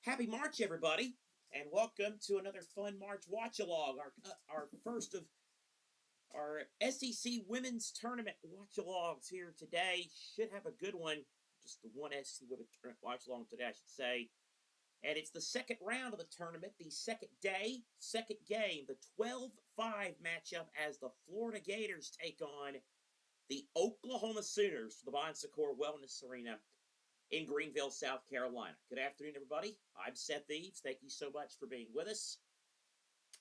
Happy March, everybody, and welcome to another fun March watch-along. Our first of our SEC Women's Tournament watch-alongs here today. Should have a good one. Just the one SEC Women's Tournament watch-along today, I should say. And it's the second round of the tournament, the second day, second game, the 12-5 matchup as the Florida Gators take on the Oklahoma Sooners for the Bon Secours Wellness Arena in Greenville, South Carolina. Good afternoon, everybody. I'm Seth Eaves. Thank you so much for being with us.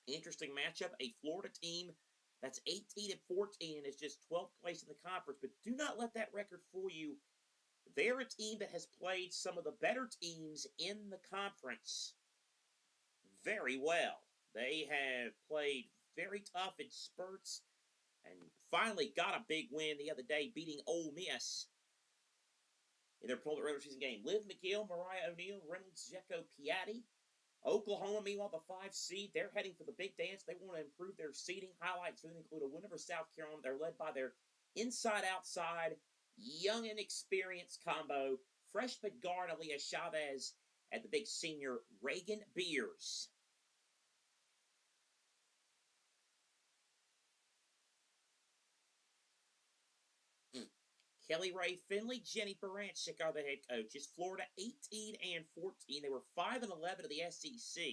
Interesting matchup. A Florida team that's 18-14 and is just 12th place in the conference. But do not let that record fool you. They're a team that has played some of the better teams in the conference very well. They have played very tough in spurts and finally got a big win the other day, beating Ole Miss in their regular season game. Liv McGill, Mariah O'Neal, Reynolds, Jekko, Piatti. Oklahoma, meanwhile, the 5 seed. They're heading for the big dance. They want to improve their seeding. Highlights really include a win over South Carolina. They're led by their inside-outside, young and experienced combo, freshman guard Aaliyah Chavez and the big senior Reagan Beers. Kelly Ray Finley, Jenny Baranczyk are the head coaches. Florida 18-14. They were 5-11 of the SEC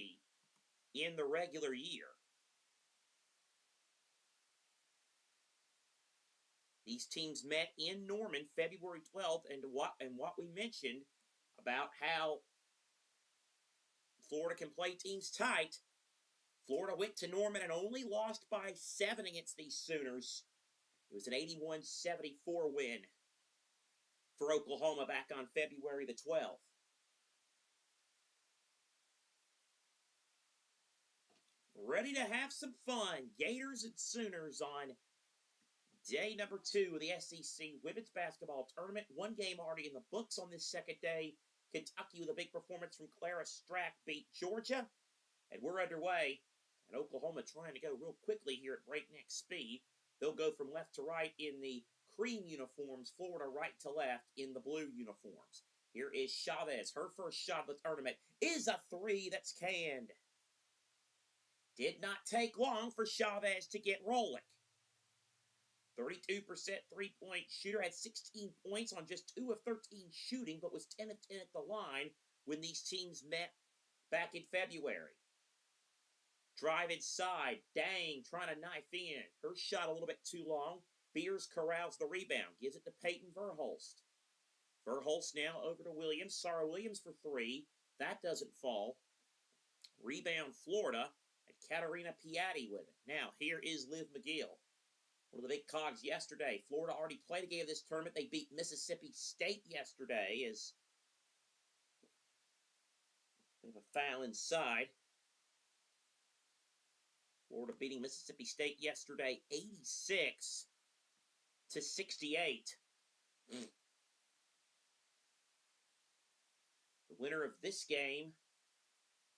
in the regular year. These teams met in Norman February 12th, and what we mentioned about how Florida can play teams tight. Florida went to Norman and only lost by 7 against these Sooners. It was an 81-74 win for Oklahoma back on February the 12th. Ready to have some fun. Gators and Sooners on day number 2 of the SEC Women's Basketball Tournament. One game already in the books on this second day. Kentucky with a big performance from Clara Strack beat Georgia. And we're underway. And Oklahoma trying to go real quickly here at breakneck speed. They'll go from left to right in the cream uniforms, Florida right to left in the blue uniforms. Here is Chavez. Her first shot of the tournament is a 3 that's canned. Did not take long for Chavez to get rolling. 32% three-point shooter, had 16 points on just 2 of 13 shooting, but was 10 of 10 at the line when these teams met back in February. Drive inside. Dang, trying to knife in. Her shot a little bit too long. Beers corrals the rebound. Gives it to Peyton Verhulst. Verhulst now over to Williams. Sarah Williams for 3. That doesn't fall. Rebound Florida. And Katarina Piatti with it. Now, here is Liv McGill. One of the big cogs yesterday. Florida already played a game of this tournament. They beat Mississippi State yesterday. As bit of a foul inside. Florida beating Mississippi State yesterday 86-68. The winner of this game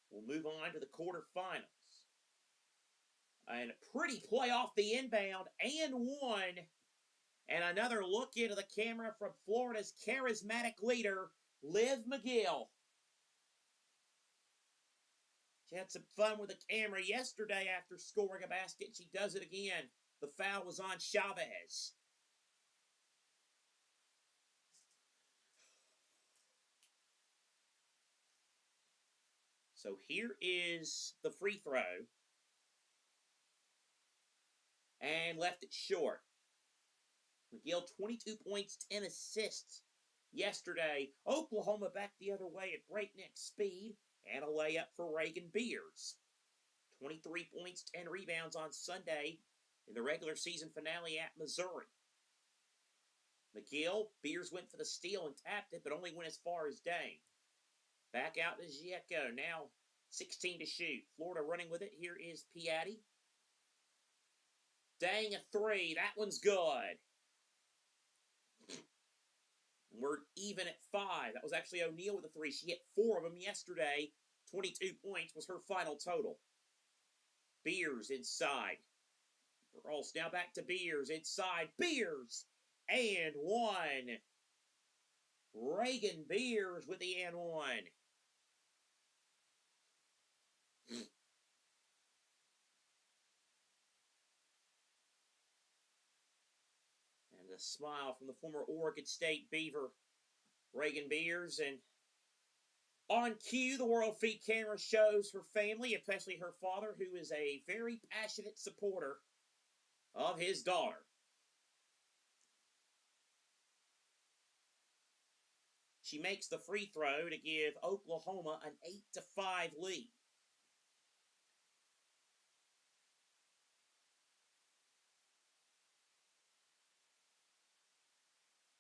will move on to the quarterfinals. And a pretty play off the inbound and one. And another look into the camera from Florida's charismatic leader, Liv McGill. She had some fun with the camera yesterday after scoring a basket. She does it again. The foul was on Chavez. So here is the free throw. And left it short. McGill, 22 points, 10 assists yesterday. Oklahoma back the other way at breakneck speed. And a layup for Reagan Beers. 23 points, 10 rebounds on Sunday in the regular season finale at Missouri. McGill, Beers went for the steal and tapped it, but only went as far as Dang. Back out to Jekko. Now 16 to shoot. Florida running with it. Here is Piatti. Dang, a 3. That one's good. We're even at 5. That was actually O'Neal with a 3. She hit 4 of them yesterday. 22 points was her final total. Beers inside. Rolls now back to Beers inside. Beers! And 1. Reagan Beers with the and 1. a smile from the former Oregon State Beaver, Reagan Beers. And on cue, the World Feed camera shows her family, especially her father, who is a very passionate supporter of his daughter. She makes the free throw to give Oklahoma an 8-5 lead.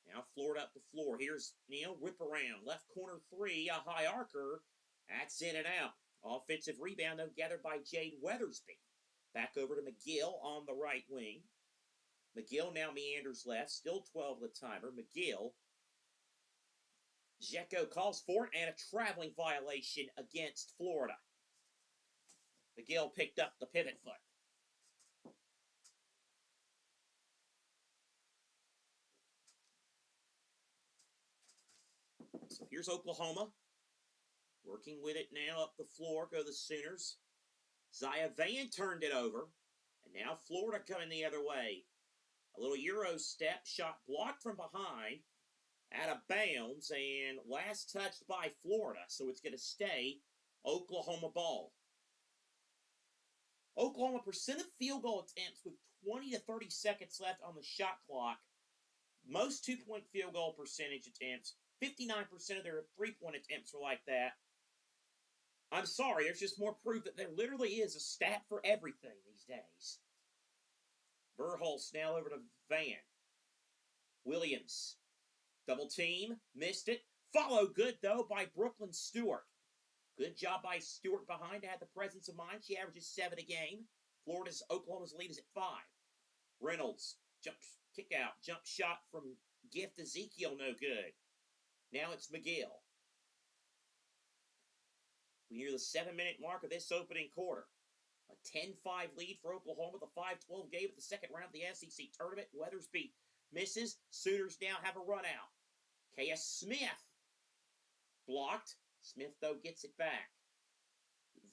Now Florida up the floor. Here's Neal, whip around. Left corner three, a high arcer. That's in and out. Offensive rebound, though, gathered by Jade Weathersby. Back over to McGill on the right wing. McGill now meanders left. Still 12 the timer. McGill. Dzeko calls for it, and a traveling violation against Florida. McGill picked up the pivot foot. So here's Oklahoma. Working with it now up the floor. Go the Sooners. Zaya Van turned it over. And now Florida coming the other way. A little Euro step. Shot blocked from behind. Out of bounds. And last touched by Florida. So it's going to stay Oklahoma ball. Oklahoma percent of field goal attempts with 20 to 30 seconds left on the shot clock. Most two-point field goal percentage attempts. 59% of their three-point attempts are like that. I'm sorry, there's just more proof that there literally is a stat for everything these days. Verhulst now over to Van. Williams. Double team. Missed it. Follow good, though, by Brooklyn Stewart. Good job by Stewart behind to have the presence of mind. She averages 7 a game. Oklahoma's lead is at 5. Reynolds. Kick out. Jump shot from Gift Ezekiel, no good. Now it's McGill. We near the 7-minute mark of this opening quarter. A 10-5 lead for Oklahoma, the 5-12 game of the second round of the SEC tournament. Weathersby misses. Sooners now have a run out. K.S. Smith blocked. Smith, though, gets it back.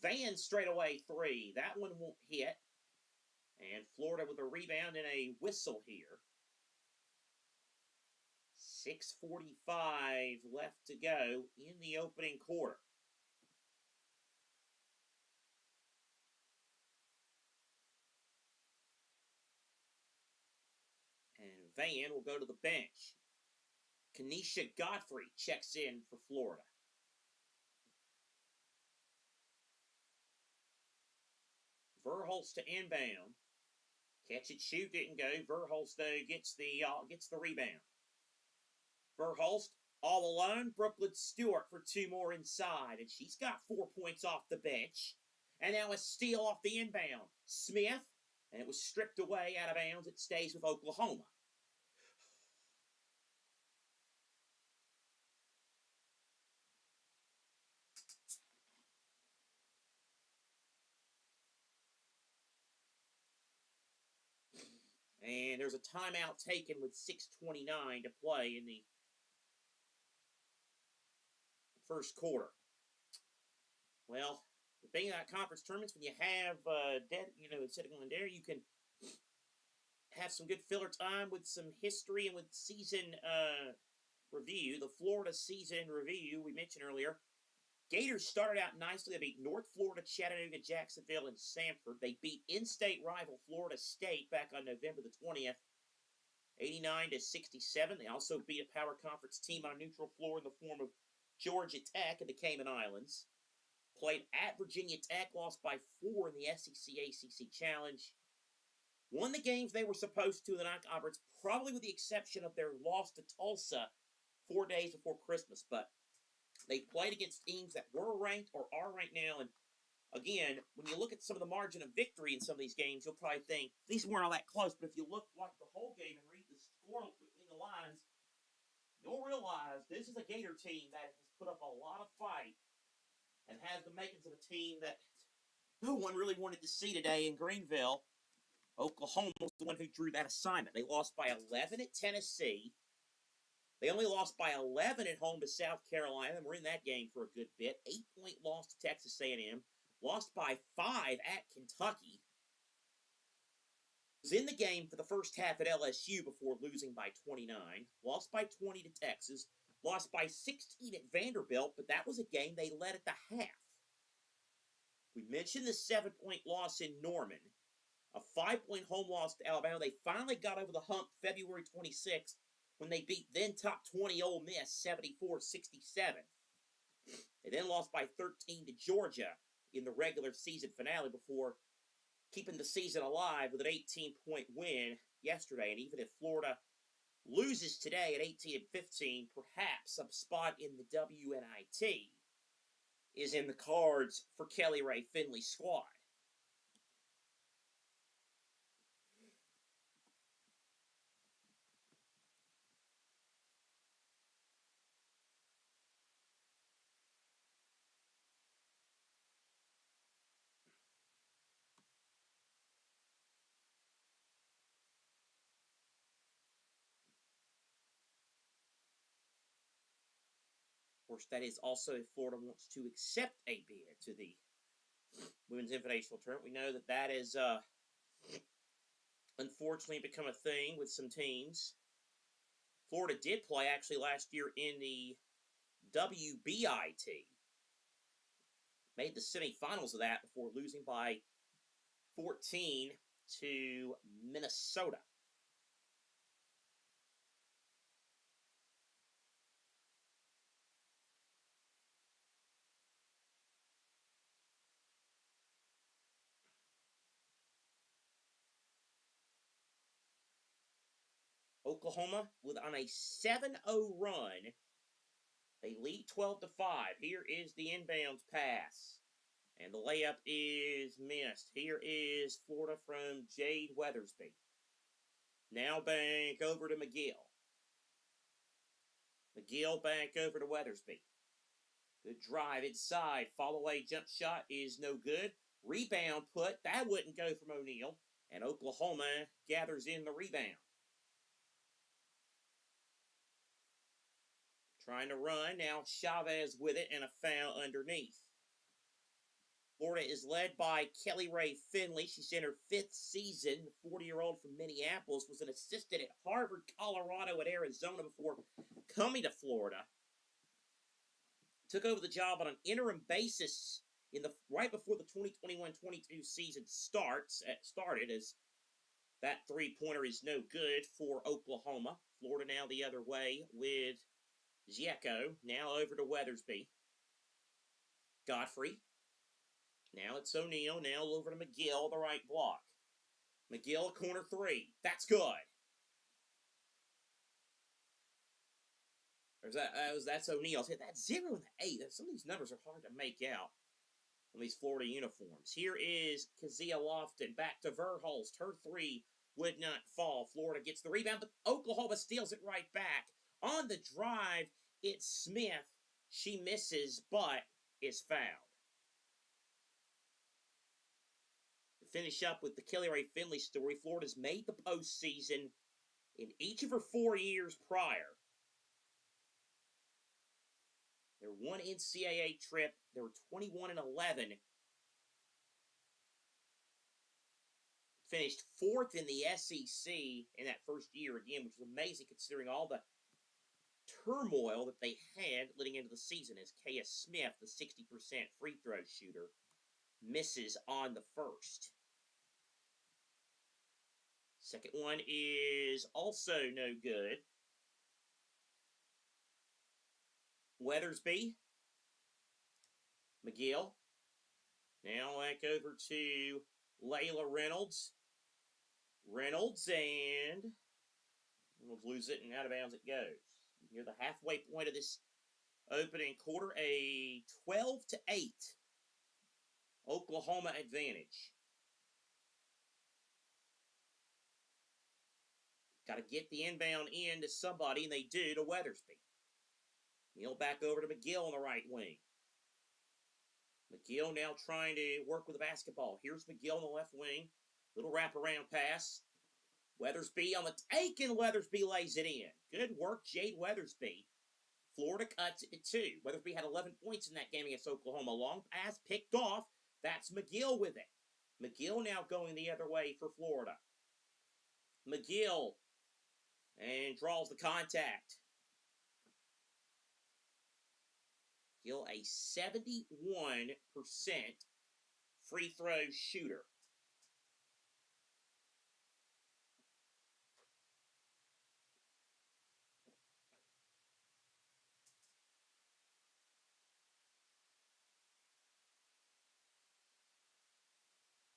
Van straightaway three. That one won't hit. And Florida with a rebound and a whistle here. 6:45 left to go in the opening quarter. And Van will go to the bench. Kenesha Godfrey checks in for Florida. Verhulst to inbound. Catch it, shoot, didn't go. Verhulst, though, gets the rebound. Verhulst all alone. Brooklyn Stewart for 2 more inside. And she's got 4 points off the bench. And now a steal off the inbound. Smith, and it was stripped away out of bounds. It stays with Oklahoma. And there's a timeout taken with 6:29 to play in the first quarter. Well, the thing about conference tournaments, when you have instead of going there, you can have some good filler time with some history and with season review. The Florida season review we mentioned earlier. Gators started out nicely. They beat North Florida, Chattanooga, Jacksonville, and Samford. They beat in-state rival Florida State back on November the 20th, 89-67. They also beat a power conference team on a neutral floor in the form of Georgia Tech in the Cayman Islands. Played at Virginia Tech, lost by 4 in the SEC-ACC Challenge. Won the games they were supposed to in the non-conference, probably with the exception of their loss to Tulsa 4 days before Christmas. But they played against teams that were ranked or are ranked now. And again, when you look at some of the margin of victory in some of these games, you'll probably think these weren't all that close. But if you look like the whole game and read the score between the lines, you'll realize this is a Gator team that has put up a lot of fight and has the makings of a team that no one really wanted to see today in Greenville. Oklahoma was the one who drew that assignment. They lost by 11 at Tennessee. They only lost by 11 at home to South Carolina. And we're in that game for a good bit. 8-point loss to Texas A&M. Lost by 5 at Kentucky. Was in the game for the first half at LSU before losing by 29, lost by 20 to Texas, lost by 16 at Vanderbilt, but that was a game they led at the half. We mentioned the 7-point loss in Norman, a 5-point home loss to Alabama. They finally got over the hump February 26th when they beat then top 20 Ole Miss 74-67. They then lost by 13 to Georgia in the regular season finale before keeping the season alive with an 18-point win yesterday. And even if Florida loses today at 18-15, perhaps a spot in the WNIT is in the cards for Kelly Ray Finley's squad. Of course, that is also if Florida wants to accept a bid to the Women's Invitational Tournament. We know that that has unfortunately become a thing with some teams. Florida did play actually last year in the WBIT. Made the semifinals of that before losing by 14 to Minnesota. Oklahoma on a 7-0 run. They lead 12-5. Here is the inbounds pass. And the layup is missed. Here is Florida from Jade Weathersby. Now back over to McGill. McGill back over to Weathersby. Good drive inside. Fall away jump shot is no good. Rebound put. That wouldn't go from O'Neal. And Oklahoma gathers in the rebound. Trying to run. Now Chavez with it and a foul underneath. Florida is led by Kelly Ray Finley. She's in her 5th season. The 40-year-old from Minneapolis was an assistant at Harvard, Colorado, and Arizona before coming to Florida. Took over the job on an interim basis right before the 2021-22 season started, as that three-pointer is no good for Oklahoma. Florida now the other way with Giecko. Now over to Weathersby. Godfrey. Now it's O'Neal. Now over to McGill, the right block. McGill, corner 3. That's good. That's O'Neal. That's 0 and 8. Some of these numbers are hard to make out on these Florida uniforms. Here is Kezia Lofton. Back to Verhulst. Her 3 would not fall. Florida gets the rebound, but Oklahoma steals it right back. On the drive, it's Smith. She misses, but is fouled. To finish up with the Kelly Ray Finley story, Florida's made the postseason in each of her 4 years prior. Their one NCAA trip, they were 21-11. Finished 4th in the SEC in that first year again, which is amazing considering all the turmoil that they had leading into the season, as K.S. Smith, the 60% free throw shooter, misses on the first. Second one is also no good. Weathersby. McGill. Now back over to Layla Reynolds. Reynolds lose it, and out of bounds it goes. Near the halfway point of this opening quarter, a 12-8 Oklahoma advantage. Got to get the inbound in to somebody, and they do to Weathersby. Neal back over to McGill on the right wing. McGill now trying to work with the basketball. Here's McGill on the left wing. Little wraparound pass. Weathersby on the take, and Weathersby lays it in. Good work, Jade Weathersby. Florida cuts it to 2. Weathersby had 11 points in that game against Oklahoma. Long pass picked off. That's McGill with it. McGill now going the other way for Florida. McGill, and draws the contact. McGill, a 71% free throw shooter.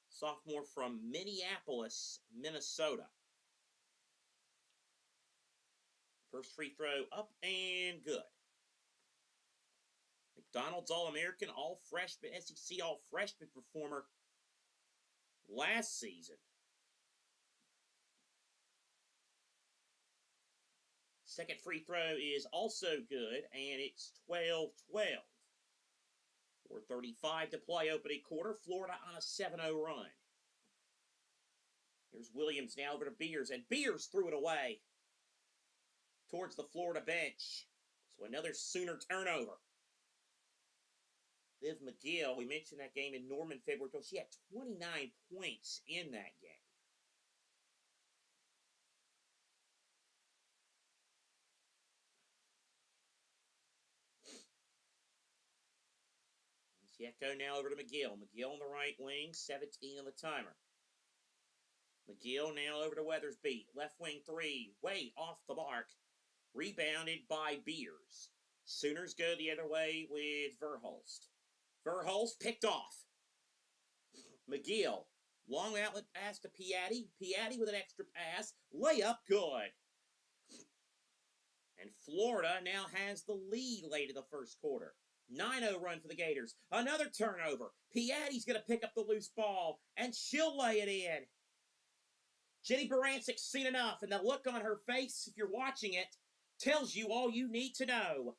Sophomore from Minneapolis, Minnesota. First free throw up and good. McDonald's All-American, All-Freshman, SEC All-Freshman performer last season. Second free throw is also good, and it's 12-12. 4:35 to play opening quarter. Florida on a 7-0 run. Here's Williams now over to Beers, and Beers threw it away towards the Florida bench. So another Sooner turnover. Liv McGill, we mentioned that game in Norman February. She had 29 points in that game. Sieko now over to McGill. McGill on the right wing, 17 on the timer. McGill now over to Weathersby. Left wing three, way off the mark. Rebounded by Beers. Sooners go the other way with Verhulst. Verhulst picked off. McGill, long outlet pass to Piatti. Piatti with an extra pass. Layup good. And Florida now has the lead late in the first quarter. 9-0 run for the Gators. Another turnover. Piatti's going to pick up the loose ball, and she'll lay it in. Jenny Barancic's seen enough, and the look on her face, if you're watching it, tells you all you need to know.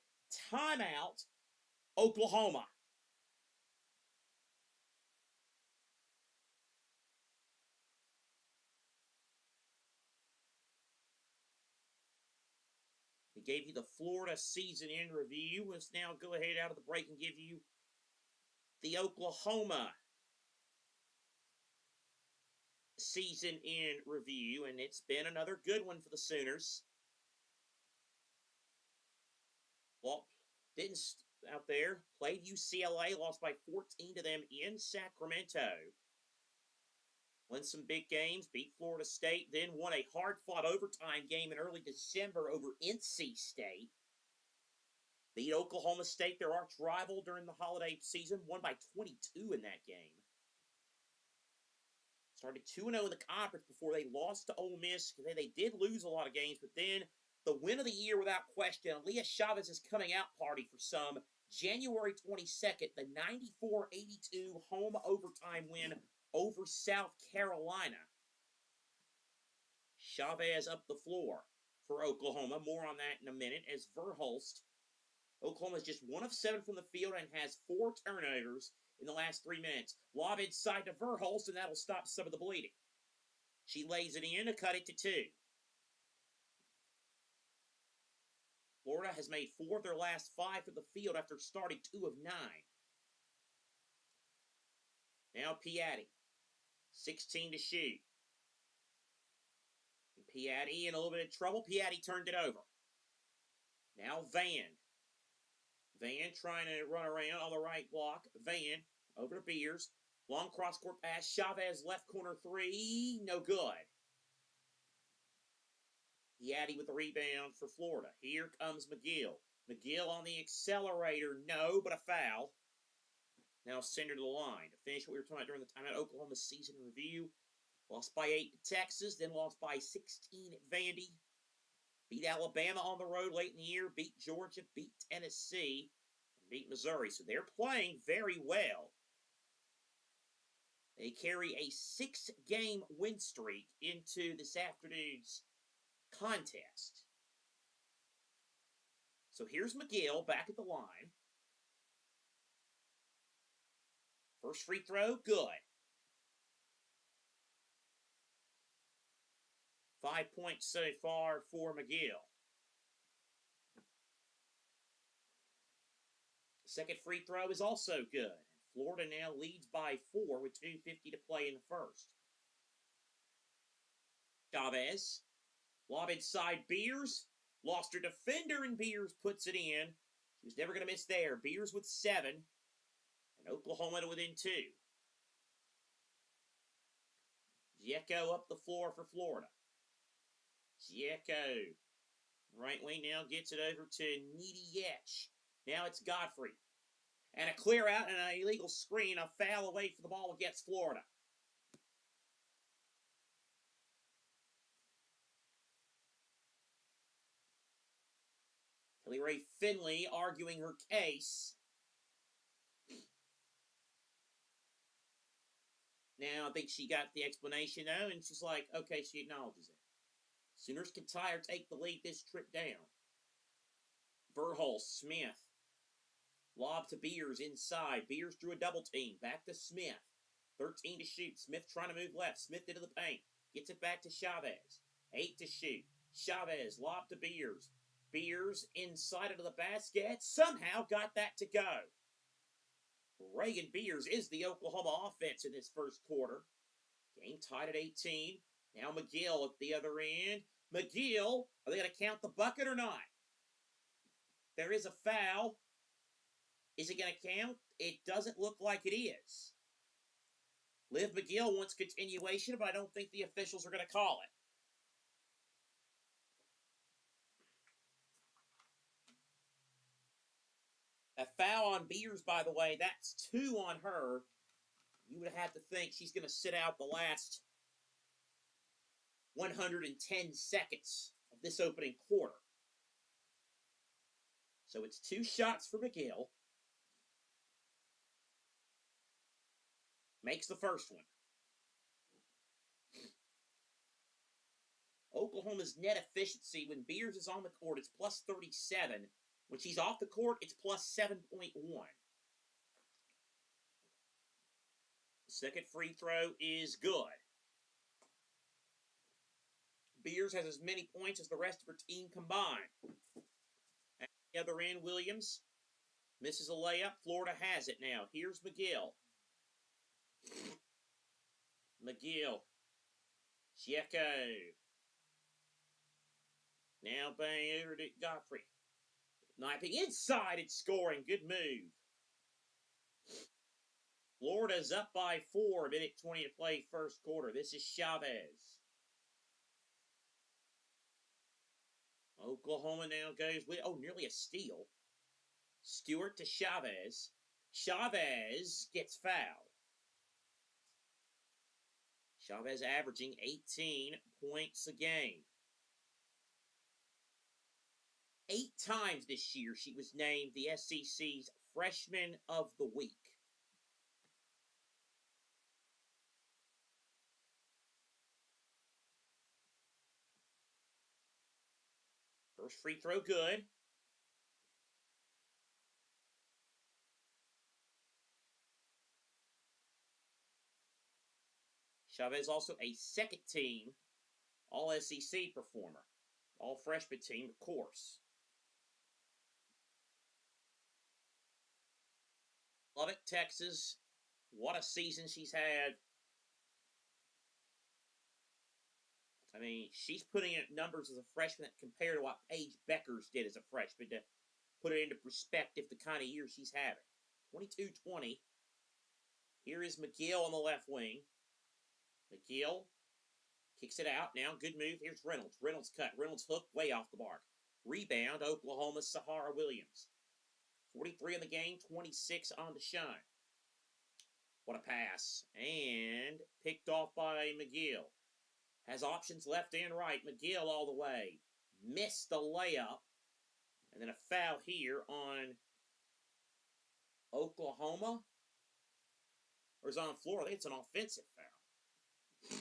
Timeout, Oklahoma. He gave you the Florida season in review. Let's now go ahead out of the break and give you the Oklahoma season in review, and it's been another good one for the Sooners. Well, didn't out there. Played UCLA, lost by 14 to them in Sacramento. Won some big games, beat Florida State, then won a hard-fought overtime game in early December over NC State. Beat Oklahoma State, their arch rival during the holiday season, won by 22 in that game. Started 2-0 in the conference before they lost to Ole Miss. They did lose a lot of games, but then the win of the year without question, Leah Chavez's coming out party for some, January 22nd, the 94-82 home overtime win over South Carolina. Chavez up the floor for Oklahoma. More on that in a minute as Verhulst. Oklahoma's just 1 of 7 from the field and has 4 turnovers in the last 3 minutes. Lob inside to Verhulst, and that'll stop some of the bleeding. She lays it in to cut it to 2. Florida has made 4 of their last 5 from the field after starting 2 of 9. Now Piatti. 16 to shoot. And Piatti in a little bit of trouble. Piatti turned it over. Now Van. Van trying to run around on the right block. Van over to Beers. Long cross-court pass. Chavez left corner 3. No good. Piatti with the rebound for Florida. Here comes McGill. McGill on the accelerator. No, but a foul. Now send her to the line. To finish what we were talking about during the timeout, Oklahoma season review. Lost by 8 to Texas, then lost by 16 at Vandy. Beat Alabama on the road late in the year. Beat Georgia, beat Tennessee, and beat Missouri. So they're playing very well. They carry a 6-game win streak into this afternoon's contest. So here's McGill back at the line. First free throw, good. 5 points so far for McGill. Second free throw is also good. Florida now leads by 4 with 2:50 to play in the first. Chavez. Lob inside Beers. Lost her defender, and Beers puts it in. She was never going to miss there. Beers with 7. And Oklahoma to within 2. Giecko up the floor for Florida. Giecko. Right wing now gets it over to Niediech. Now it's Godfrey. And a clear out and an illegal screen. A foul away for the ball against Florida. Kelly Ray Finley arguing her case. Now I think she got the explanation though, and she's like, okay, she acknowledges it. Sooners can tie or take the lead this trip down. Verhulst, Smith. Lob to Beers inside. Beers drew a double team. Back to Smith. 13 to shoot. Smith trying to move left. Smith into the paint. Gets it back to Chavez. 8 to shoot. Chavez, lob to Beers. Beers inside into the basket. Somehow got that to go. Reagan Beers is the Oklahoma offense in this first quarter. Game tied at 18. Now McGill at the other end. McGill, are they going to count the bucket or not? There is a foul. Is it going to count? It doesn't look like it is. Liv McGill wants continuation, but I don't think the officials are going to call it. A foul on Beers, by the way, that's 2 on her. You would have to think she's going to sit out the last 110 seconds of this opening quarter. So it's 2 shots for McGill. Makes the first one. Oklahoma's net efficiency when Beers is on the court, it's plus 37. When she's off the court, it's plus 7.1. The second free throw is good. Beers has as many points as the rest of her team combined. At the other end, Williams misses a layup. Florida has it now. Here's McGill. McGill. Giecko. Now over to Godfrey. Knifing inside and scoring. Good move. Florida's up by 4. Minute 20 to play first quarter. This is Chavez. Oklahoma now goes with, nearly a steal. Stewart to Chavez. Chavez gets fouled. Chavez averaging 18 points a game. 8 times this year she was named the SEC's Freshman of the Week. First free throw good. Chavez also a second team All-SEC performer. All-freshman team, of course. Lubbock, Texas. What a season she's had. I mean, she's putting in numbers as a freshman that compare to what Paige Beckers did as a freshman to put it into perspective the kind of year she's having. 22-20. Here is McGill on the left wing. McGill kicks it out. Now, good move. Here's Reynolds. Reynolds cut. Reynolds hook way off the mark. Rebound, Oklahoma's Sahara Williams. 43 in the game, 26 on the shine. What a pass. And picked off by McGill. Has options left and right. McGill all the way. Missed the layup. And then a foul here on Oklahoma. Or is it on Florida? I think it's an offensive foul.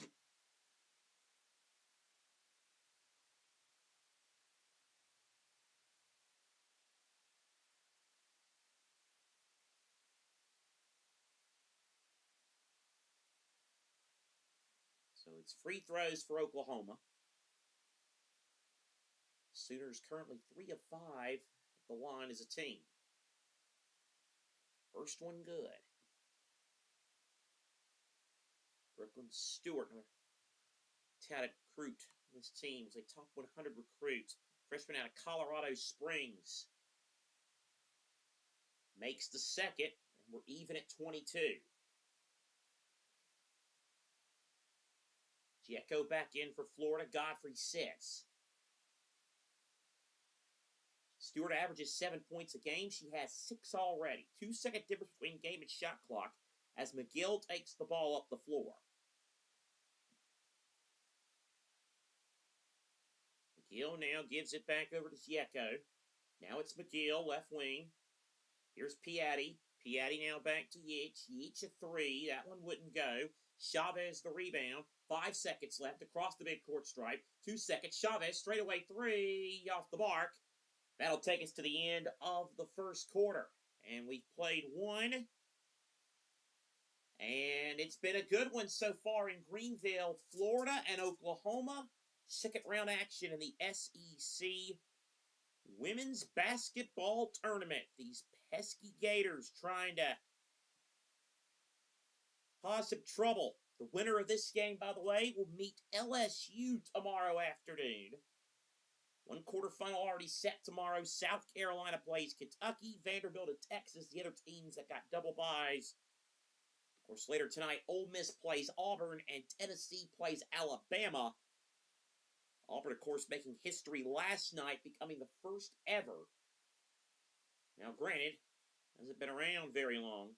So it's free throws for Oklahoma. Sooners currently 3 of 5 at the line as a team. First one good. Brooklyn Stewart, touted recruit on this team. Was a top 100 recruit. Freshman out of Colorado Springs. Makes the second, and we're even at 22. Giecko back in for Florida. Godfrey sits. Stewart averages 7 points a game. She has 6 already. 2-second difference between game and shot clock as McGill takes the ball up the floor. McGill now gives it back over to Giecko. Now it's McGill, left wing. Here's Piatti. Piatti now back to Yeech. Yeech a 3. That one wouldn't go. Chavez the rebound. 5 seconds left across the midcourt stripe. 2 seconds. Chavez straightaway 3 off the mark. That'll take us to the end of the first quarter. And we've played one. And it's been a good one so far in Greenville, Florida and Oklahoma. Second round action in the SEC Women's Basketball Tournament. These pesky Gators trying to cause some trouble. The winner of this game, by the way, will meet LSU tomorrow afternoon. One quarterfinal already set tomorrow. South Carolina plays Kentucky, Vanderbilt, and Texas, the other teams that got double byes. Of course, later tonight, Ole Miss plays Auburn, and Tennessee plays Alabama. Auburn, of course, making history last night, becoming the first ever. Now, granted, hasn't been around very long.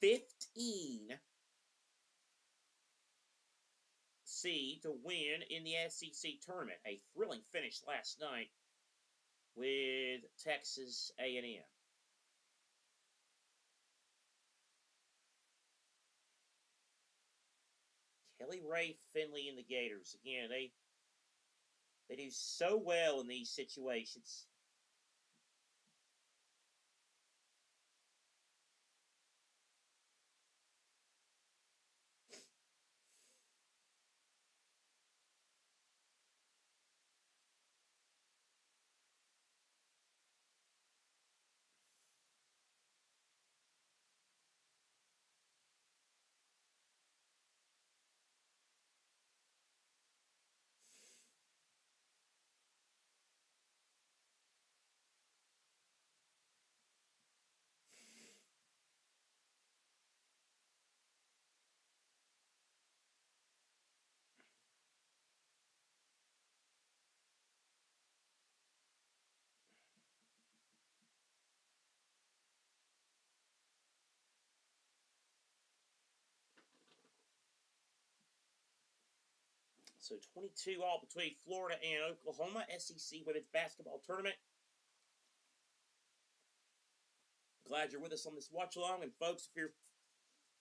15 seed to win in the SEC tournament. A thrilling finish last night with Texas A&M. Kelly Ray Finley and the Gators. Again, they do so well in these situations. So 22 all between Florida and Oklahoma, SEC Women's Basketball Tournament. Glad you're with us on this watch-along. And folks, if you're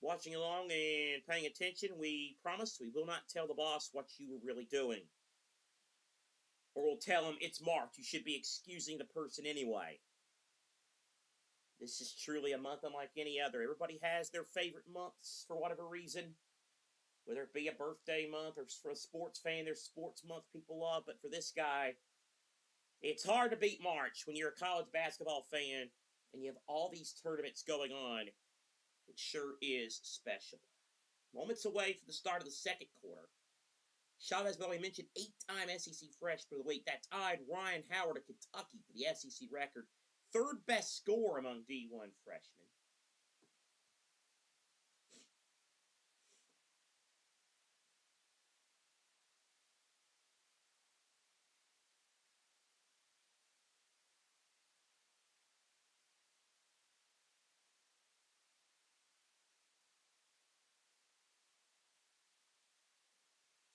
watching along and paying attention, we promise we will not tell the boss what you were really doing. Or we'll tell him it's marked. You should be excusing the person anyway. This is truly a month unlike any other. Everybody has their favorite months for whatever reason. Whether it be a birthday month or for a sports fan, there's sports month people love. But for this guy, it's hard to beat March when you're a college basketball fan and you have all these tournaments going on. It sure is special. Moments away from the start of the second quarter. Chavez, by the way, mentioned 8-time SEC Freshman of the Week. That tied Ryan Howard of Kentucky for the SEC record. Third best score among D1 freshmen.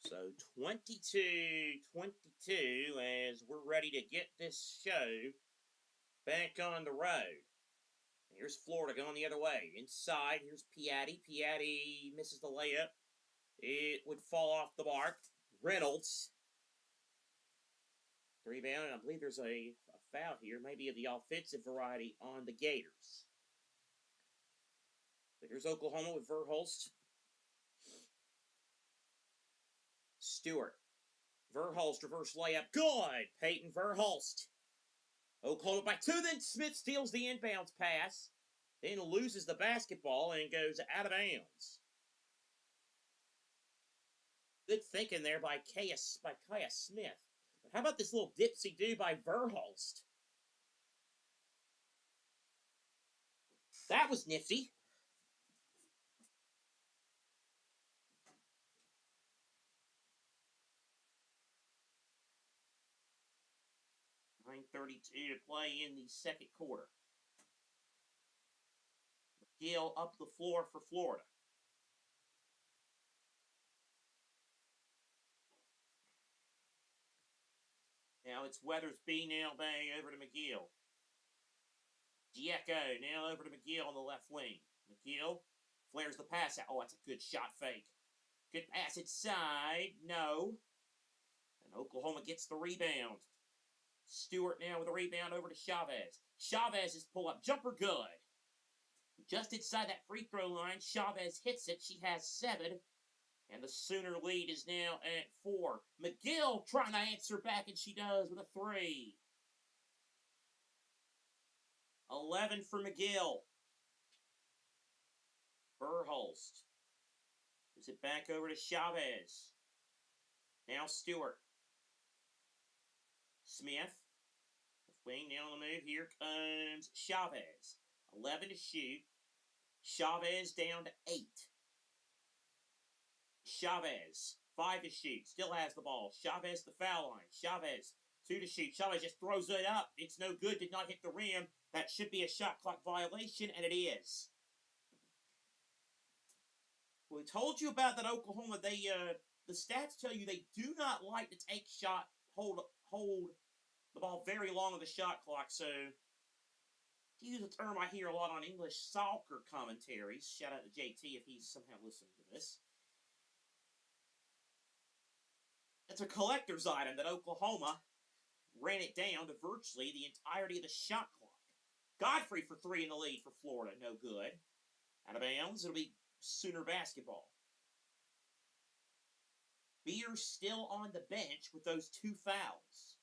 So 22-22 as we're ready to get this show back on the road. And here's Florida going the other way. Inside, here's Piatti. Piatti misses the layup. It would fall off the mark. Reynolds. The rebound, and I believe there's a foul here, maybe of the offensive variety on the Gators. But here's Oklahoma with Verhulst. Stewart. Verhulst, reverse layup. Good! Peyton Verhulst. Oklahoma by 2, then Smith steals the inbounds pass. Then loses the basketball and goes out of bounds. Good thinking there by Kaya Smith. But how about this little dipsy do by Verhulst? That was nifty. 9:32 to play in the second quarter. Gill up the floor for Florida. Now it's Weathersby now bang over to McGill. Giecko now over to McGill on the left wing. McGill flares the pass out. Oh, that's a good shot fake. Good pass inside. No. And Oklahoma gets the rebound. Stewart now with a rebound over to Chavez. Chavez's pull-up jumper good. Just inside that free throw line, Chavez hits it. She has 7. And the Sooner lead is now at 4. McGill trying to answer back, and she does with a 3. 11 for McGill. Verhulst gives it back over to Chavez. Now Stewart. Smith. Wing now on the move. Here comes Chavez. 11 to shoot. Chavez down to 8. Chavez, 5 to shoot. Still has the ball. Chavez the foul line. Chavez, 2 to shoot. Chavez just throws it up. It's no good. Did not hit the rim. That should be a shot clock violation, and it is. We told you about that Oklahoma. The stats tell you they do not like to take hold the ball very long on the shot clock. So, to use a term I hear a lot on English soccer commentaries. Shout out to JT if he's somehow listening to this. It's a collector's item that Oklahoma ran it down to virtually the entirety of the shot clock. Godfrey for 3 in the lead for Florida. No good. Out of bounds. It'll be Sooner basketball. Beer still on the bench with those 2 fouls.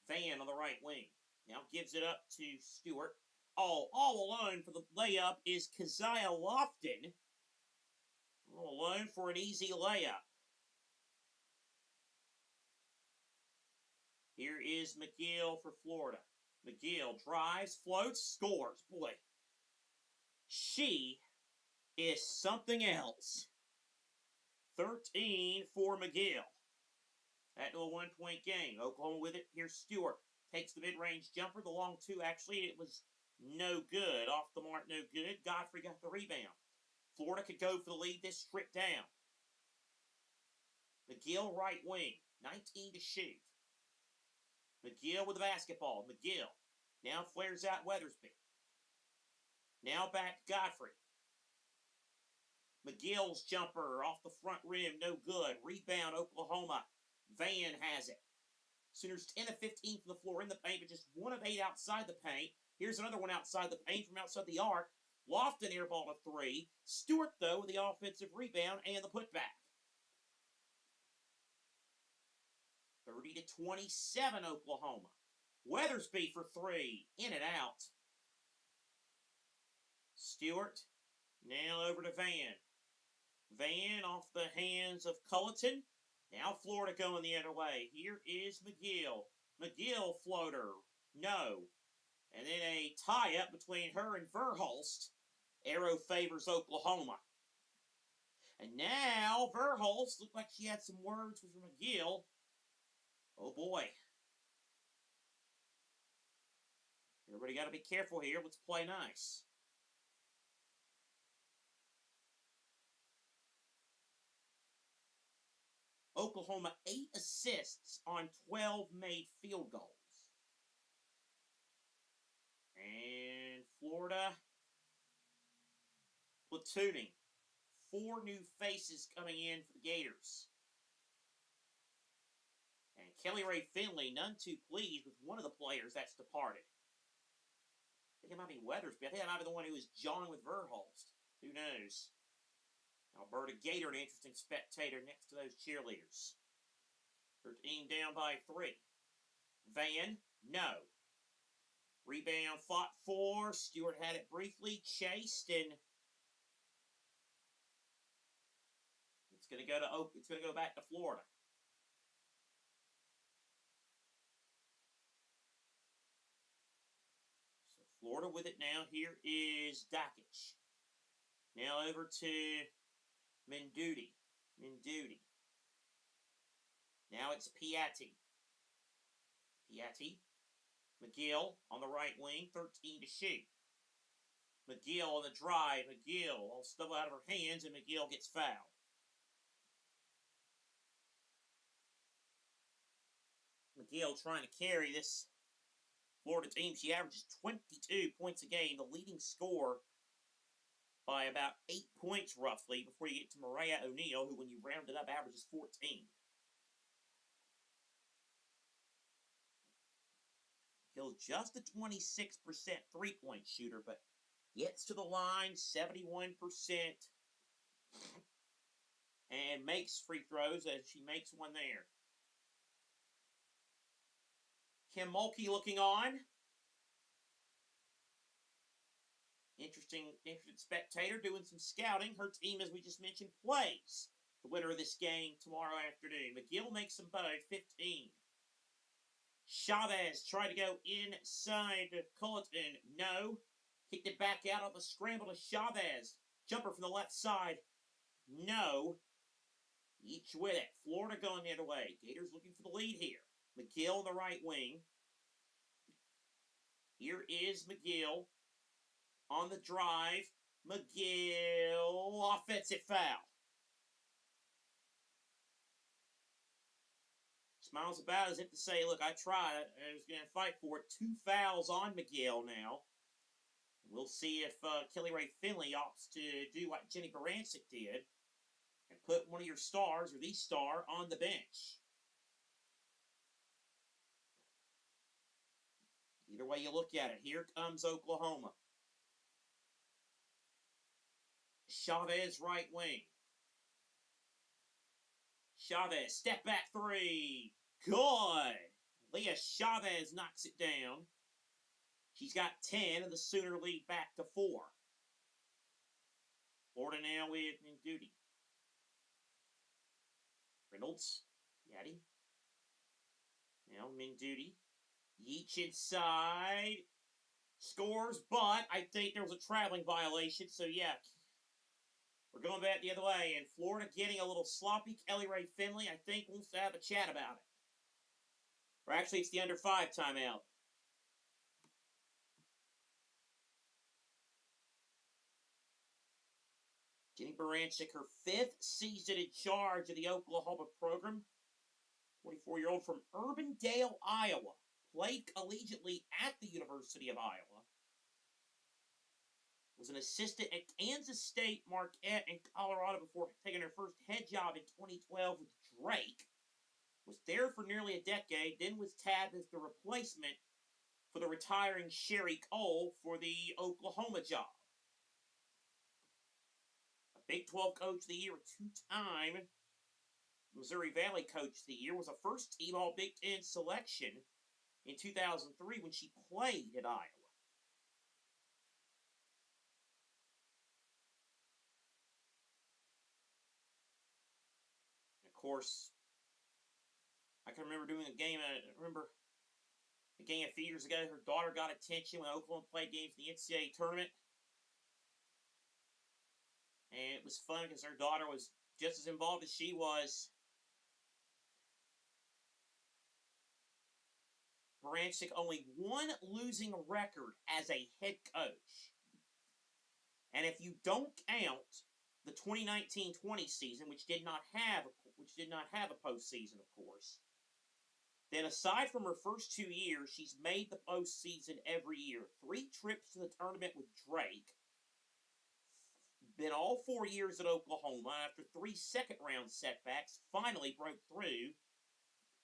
Van on the right wing. Now gives it up to Stewart. All alone for the layup is Keziah Lofton. All alone for an easy layup. Here is McGill for Florida. McGill drives, floats, scores. Boy, she is something else. 13 for McGill. That to a 1-point game. Oklahoma with it. Here's Stewart. Takes the mid-range jumper. The long 2, actually, it was no good. Off the mark, no good. Godfrey got the rebound. Florida could go for the lead this strip down. McGill right wing. 19 to shoot. McGill with the basketball. McGill now flares out Weathersby. Now back to Godfrey. McGill's jumper off the front rim, no good. Rebound, Oklahoma. Van has it. Sooners 10 of 15 from the floor in the paint, but just 1 of 8 outside the paint. Here's another one outside the paint from outside the arc. Lofton airball to 3. Stewart, though, with the offensive rebound and the putback. 30 to 27, Oklahoma. Weathersby for 3. In and out. Stewart. Now over to Van. Van off the hands of Culleton. Now Florida going the other way. Here is McGill. McGill floater. No. And then a tie-up between her and Verhulst. Arrow favors Oklahoma. And now Verhulst looked like she had some words with McGill. Oh boy. Everybody got to be careful here. Let's play nice. Oklahoma 8 assists on 12 made field goals. And Florida platooning. 4 new faces coming in for the Gators. And Kelly Ray Finley, none too pleased with one of the players that's departed. I think it might be Weathersby. I think that might be the one who was jawing with Verhulst. Who knows? Alberta Gator, an interesting spectator next to those cheerleaders. 13 down by 3. Van, no. Rebound fought for. Stewart had it briefly, chased, and it's going to go back to Florida. So Florida with it now. Here is Dakich. Now over to Menduti. Now it's Piatti. McGill on the right wing, 13 to shoot. McGill on the drive. McGill will stumble out of her hands, and McGill gets fouled. McGill trying to carry this Florida team. She averages 22 points a game, the leading scorer by about 8 points roughly before you get to Mariah O'Neal, who, when you round it up, averages 14. McGill just a 26% three-point shooter, but gets to the line 71% and makes free throws as she makes one there. Kim Mulkey looking on. Interesting spectator doing some scouting. Her team, as we just mentioned, plays the winner of this game tomorrow afternoon. McGill makes them both 15. Chavez tried to go inside to Culleton. No. Kicked it back out of a scramble to Chavez. Jumper from the left side. No. Each with it. Florida going the other way. Gators looking for the lead here. McGill on the right wing. Here is McGill on the drive. McGill, offensive foul. Smiles about as if to say, look, I tried. I was going to fight for it. 2 fouls on McGill now. We'll see if Kelly Rae Finley opts to do what Jenny Barancic did and put one of your stars, or the star, on the bench. Either way you look at it, here comes Oklahoma. Chavez right wing. Chavez, step back three. Good. Leah Chavez knocks it down. She's got 10, and the Sooner lead back to 4. Florida now with Menduti. Reynolds. Yaddy. Now Menduti. Yeech inside. Scores, but I think there was a traveling violation, so yeah. We're going back the other way, and Florida getting a little sloppy. Kelly Rae Finley, I think, wants to have a chat about it. Or actually, it's the under 5 timeout. Jenny Barancic, her 5th season in charge of the Oklahoma program. 44-year-old from Urbandale, Iowa. Played collegiately at the University of Iowa. Was an assistant at Kansas State, Marquette, and Colorado before taking her first head job in 2012 with Drake. Was there for nearly a decade, then was tabbed as the replacement for the retiring Sherry Cole for the Oklahoma job. A Big 12 Coach of the Year, a 2-time Missouri Valley Coach of the Year, was a first-team All-Big Ten selection in 2003 when she played at Iowa. And of course, I can remember doing a game, a game a few years ago. Her daughter got attention when Oklahoma played games in the NCAA tournament. And it was fun because her daughter was just as involved as she was. Barancic only one losing record as a head coach. And if you don't count the 2019-20 season, which did not have a postseason, of course, then aside from her first 2 years, she's made the postseason every year. 3 trips to the tournament with Drake. Been all 4 years at Oklahoma. After 3 second-round setbacks, finally broke through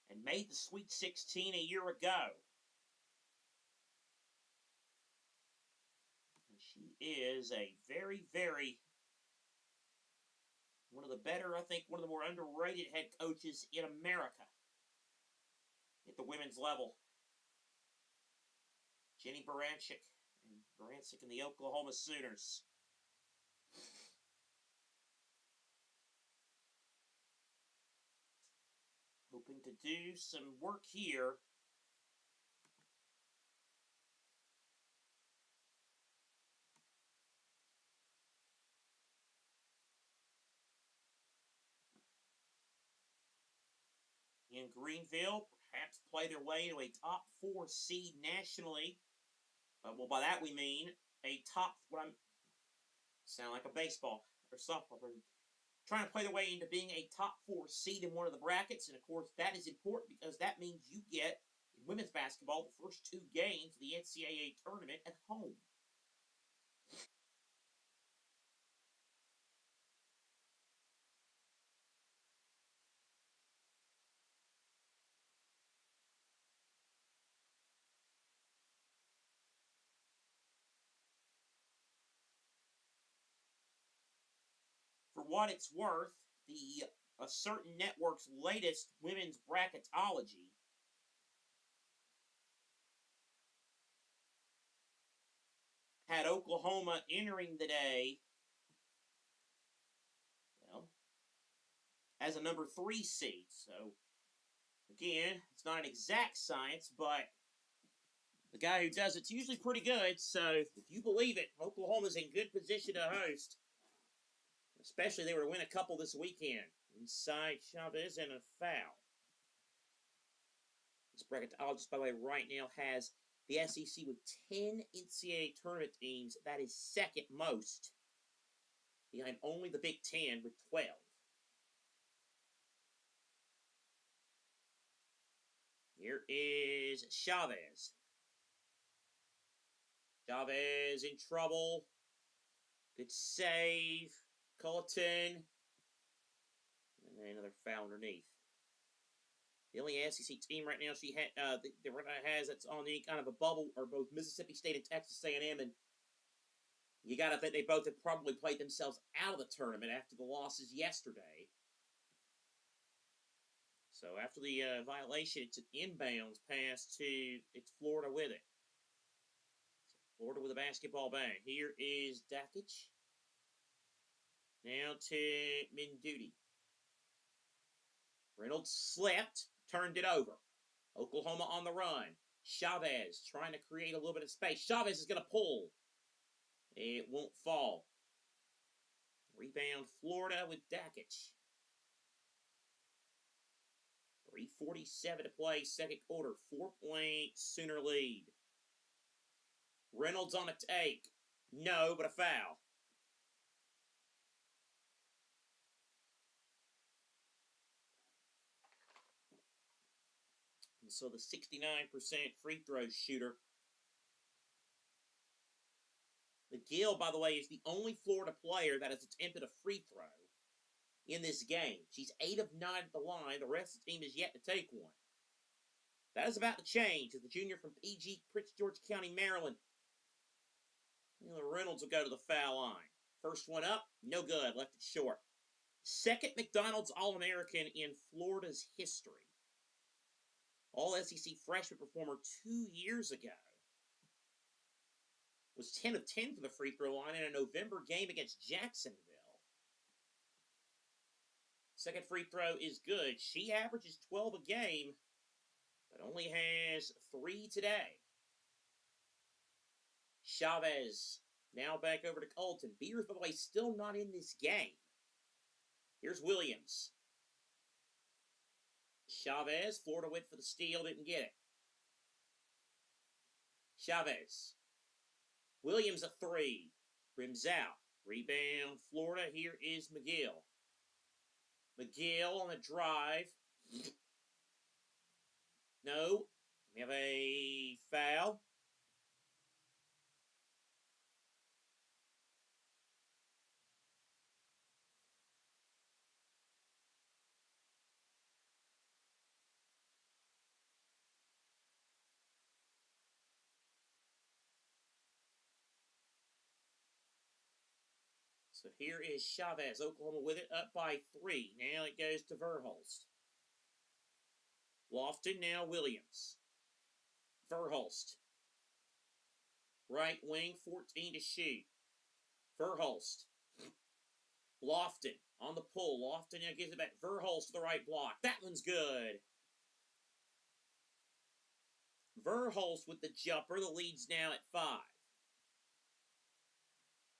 and made the Sweet 16 a year ago. And she is a very, very, one of the better, I think, one of the more underrated head coaches in America at the women's level. Jenny Baranczyk and the Oklahoma Sooners. Hoping to do some work here. In Greenville, perhaps play their way to a top 4 seed nationally. Well, by that we mean a top, sound like a baseball or softball. They're trying to play their way into being a top 4 seed in one of the brackets, and of course that is important because that means you get, in women's basketball, the first 2 games of the NCAA tournament at home. For what it's worth, a certain network's latest women's bracketology had Oklahoma entering the day, well, as a number 3 seed. So, again, it's not an exact science, but the guy who does it's usually pretty good. So, if you believe it, Oklahoma's in good position to host. Especially if they were to win a couple this weekend. Inside Chavez and a foul. This bracketologist, by the way, right now has the SEC with 10 NCAA tournament teams. That is second most, behind only the Big Ten with 12. Here is Chavez. Chavez in trouble. Good save. Culleton. And then another foul underneath. The only SEC team right now has that's on any kind of a bubble are both Mississippi State and Texas A&M, and you got to think they both have probably played themselves out of the tournament after the losses yesterday. So after the violation, it's an inbounds pass to Florida with it. So Florida with a basketball bang. Here is Dakic. Now to Minduti. Reynolds slipped, turned it over. Oklahoma on the run. Chavez trying to create a little bit of space. Chavez is going to pull. It won't fall. Rebound Florida with Dakic. 3:47 to play, second quarter. 4-point Sooner lead. Reynolds on a take. No, but a foul. And so the 69% free throw shooter. McGill, by the way, is the only Florida player that has attempted a free throw in this game. She's 8 of 9 at the line. The rest of the team is yet to take one. That is about to change as the junior from PG, Prince George County, Maryland. Reynolds will go to the foul line. First one up, no good, left it short. Second McDonald's All-American in Florida's history. All-SEC freshman performer 2 years ago. Was 10 of 10 for the free throw line in a November game against Jacksonville. Second free throw is good. She averages 12 a game, but only has 3 today. Chavez now back over to Colton. Beers, by the way, still not in this game. Here's Williams. Chavez, Florida went for the steal, didn't get it. Chavez. Williams a 3. Rims out. Rebound, Florida. Here is McGill. McGill on the drive. No. We have a foul. So here is Chavez. Oklahoma with it, up by 3. Now it goes to Verhulst. Lofton, now Williams. Verhulst. right wing, 14 to shoot. Verhulst. Lofton on the pull. Lofton now gives it back. Verhulst to the right block. That one's good. Verhulst with the jumper. The lead's now at 5.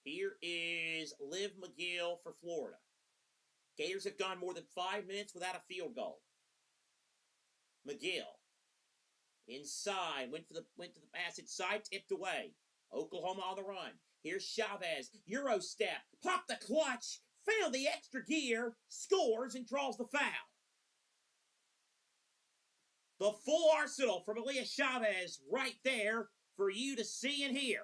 Here is Liv McGill for Florida. Gators have gone more than 5 minutes without a field goal. McGill. Inside. Went to the pass. Inside. Tipped away. Oklahoma on the run. Here's Chavez. Euro step. Pop the clutch. Found the extra gear. Scores and draws the foul. The full arsenal from Aaliyah Chavez right there for you to see and hear.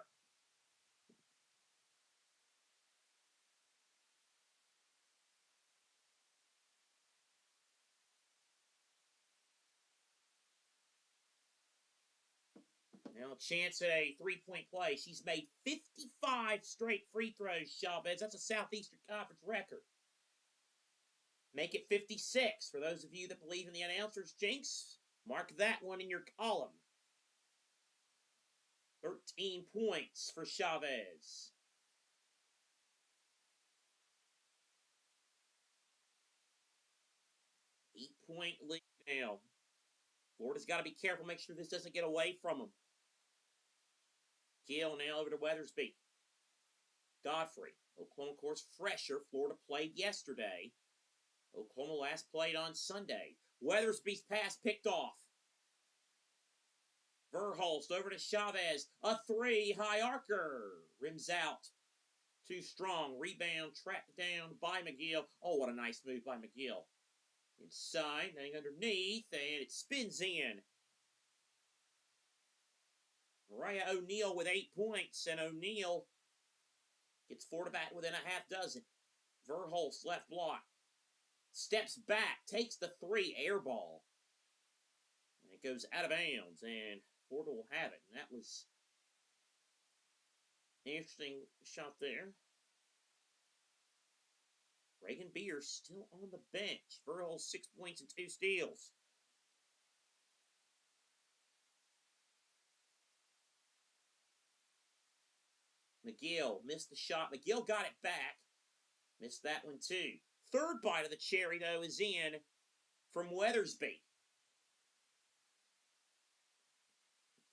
Now a chance at a three-point play. She's made 55 straight free throws, Chavez. That's a Southeastern Conference record. Make it 56. For those of you that believe in the announcer's jinx, mark that one in your column. 13 points for Chavez. 8-point lead now. Florida's got to be careful, make sure this doesn't get away from them. Gill now over to Weathersby. Godfrey. Oklahoma, of course, fresher. Florida played yesterday. Oklahoma last played on Sunday. Weathersby's pass picked off. Verhulst over to Chavez. A three. High arcer. Rims out. Too strong. Rebound tracked down by McGill. Oh, what a nice move by McGill. Inside, hang underneath, and it spins in. Mariah O'Neal with 8 points, and O'Neal gets Florida back within a half dozen. Verhulst left block. Steps back, takes the three, air ball. And it goes out of bounds, and Florida will have it. And that was an interesting shot there. Reagan Beer still on the bench. Verhulst 6 points and 2 steals. McGill missed the shot. McGill got it back. Missed that one too. Third bite of the cherry, though, is in from Weathersby.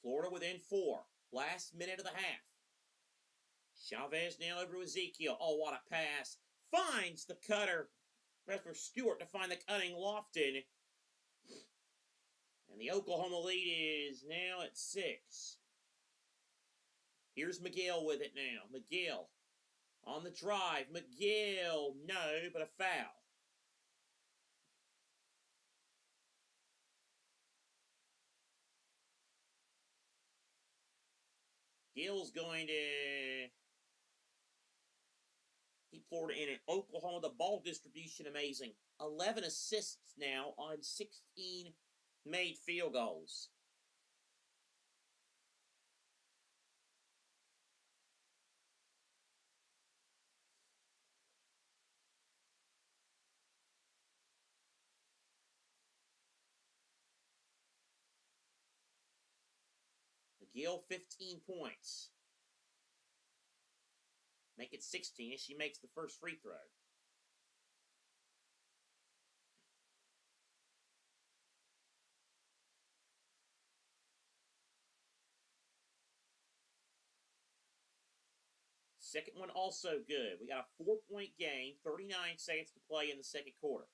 Florida within 4. Last minute of the half. Chavez now over to Ezekiel. Oh, what a pass. Finds the cutter. Professor Stewart to find the cutting Lofton. And the Oklahoma lead is now at 6. Here's McGill with it now. McGill on the drive. McGill, no, but a foul. Gill's going to keep Florida in it. Oklahoma, the ball distribution, amazing. 11 assists now on 16 made field goals. McGill, 15 points. Make it 16 as she makes the first free throw. Second one also good. We got a 4-point game, 39 seconds to play in the second quarter.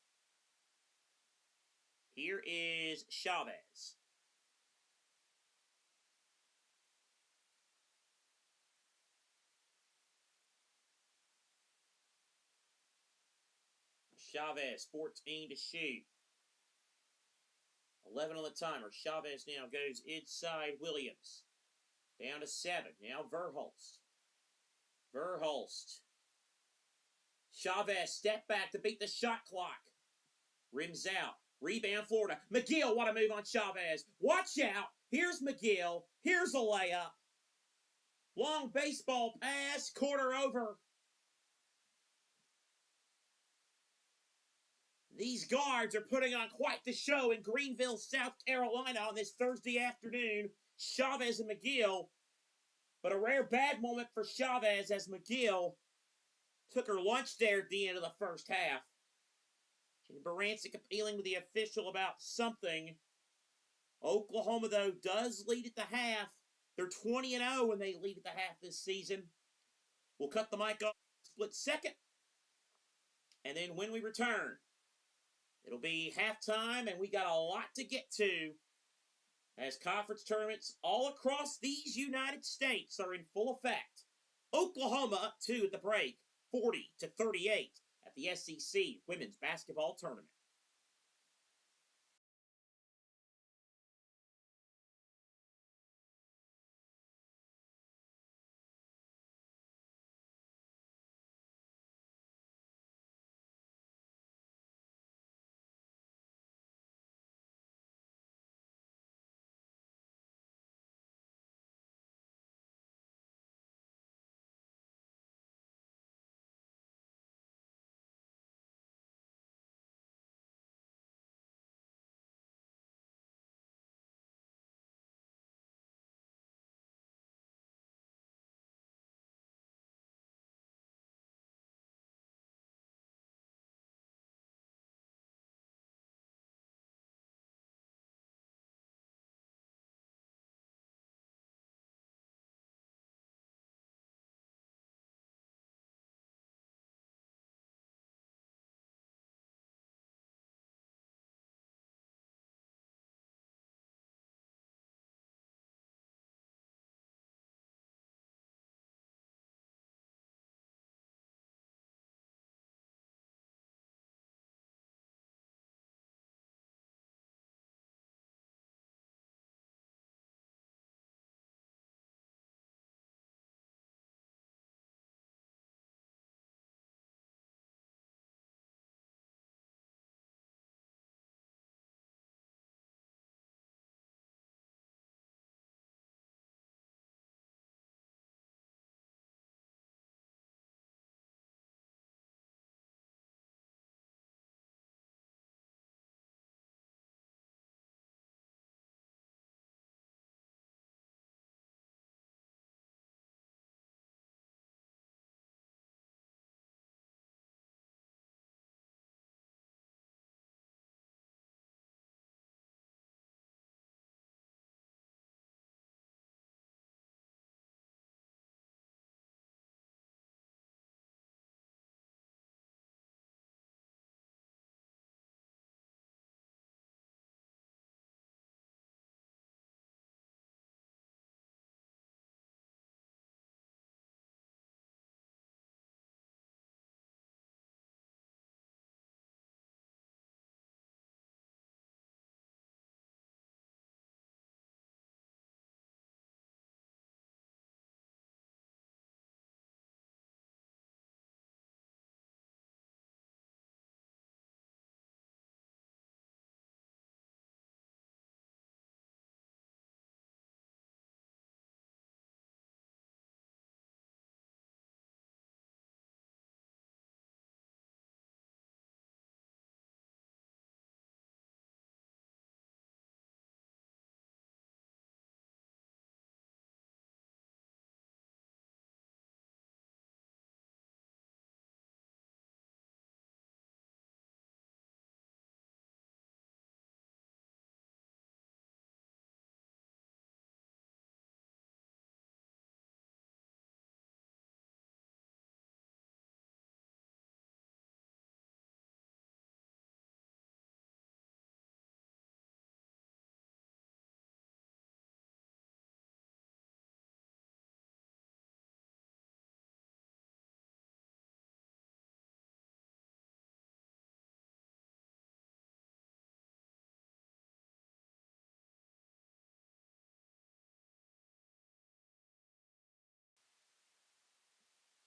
Here is Chavez. Chavez, 14 to shoot. 11 on the timer. Chavez now goes inside Williams. Down to 7. Now Verhulst. Verhulst. Chavez, step back to beat the shot clock. Rims out. Rebound Florida. McGill, what a move on Chavez. Watch out. Here's McGill. Here's a layup. Long baseball pass. Quarter over. These guards are putting on quite the show in Greenville, South Carolina on this Thursday afternoon. Chavez and McGill But a rare bad moment for Chavez as McGill took her lunch there at the end of the first half. Barancic appealing with the official about something. Oklahoma, though, does lead at the half. They're 20-0 when they lead at the half this season. We'll cut the mic off, split second. And then when we return, it'll be halftime, and we got a lot to get to as conference tournaments all across these United States are in full effect. Oklahoma up 2 at the break, 40-38 at the SEC Women's Basketball Tournament.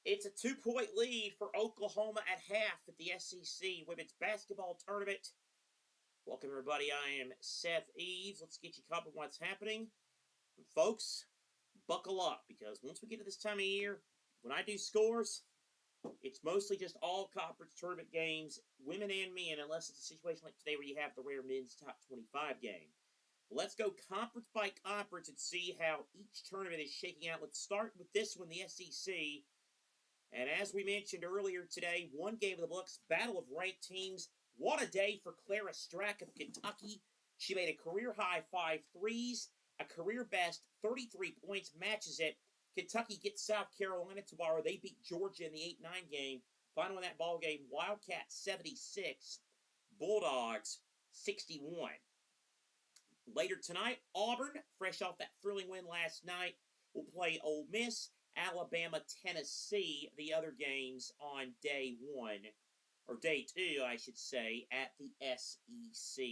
It's a 2-point lead for Oklahoma at half at the SEC Women's Basketball Tournament. Welcome, everybody. I am Seth Eaves. Let's get you caught up on what's happening. And folks, buckle up, because once we get to this time of year, when I do scores, it's mostly just all conference tournament games, women and men, unless it's a situation like today where you have the rare men's top 25 game. Let's go conference by conference and see how each tournament is shaking out. Let's start with this one, the SEC. And as we mentioned earlier today, one game of the books, battle of ranked teams. What a day for Clara Strack of Kentucky. She made a career-high 5 threes, a career-best 33 points, matches it. Kentucky gets South Carolina tomorrow. They beat Georgia in the 8-9 game. Final in that ball game, Wildcats 76, Bulldogs 61. Later tonight, Auburn, fresh off that thrilling win last night, will play Ole Miss. Alabama, Tennessee, the other games on day one, or day two, I should say, at the SEC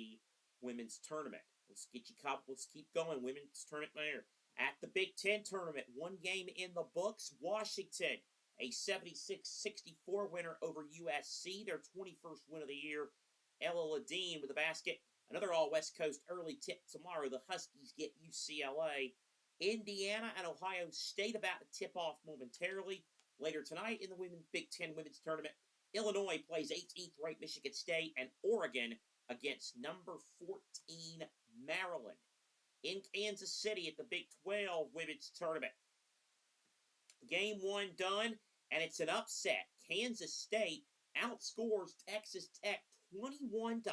Women's Tournament. Let's keep going. Women's Tournament there. At the Big Ten Tournament, one game in the books. Washington, a 76-64 winner over USC, their 21st win of the year. Ella Ladine with the basket. Another all-West Coast early tip tomorrow. The Huskies get UCLA. Indiana and Ohio State about to tip off momentarily. Later tonight in the Big Ten Women's Tournament, Illinois plays 18th ranked Michigan State, and Oregon against number 14 Maryland. In Kansas City at the Big 12 Women's Tournament. Game one done, and it's an upset. Kansas State outscores Texas Tech 21-4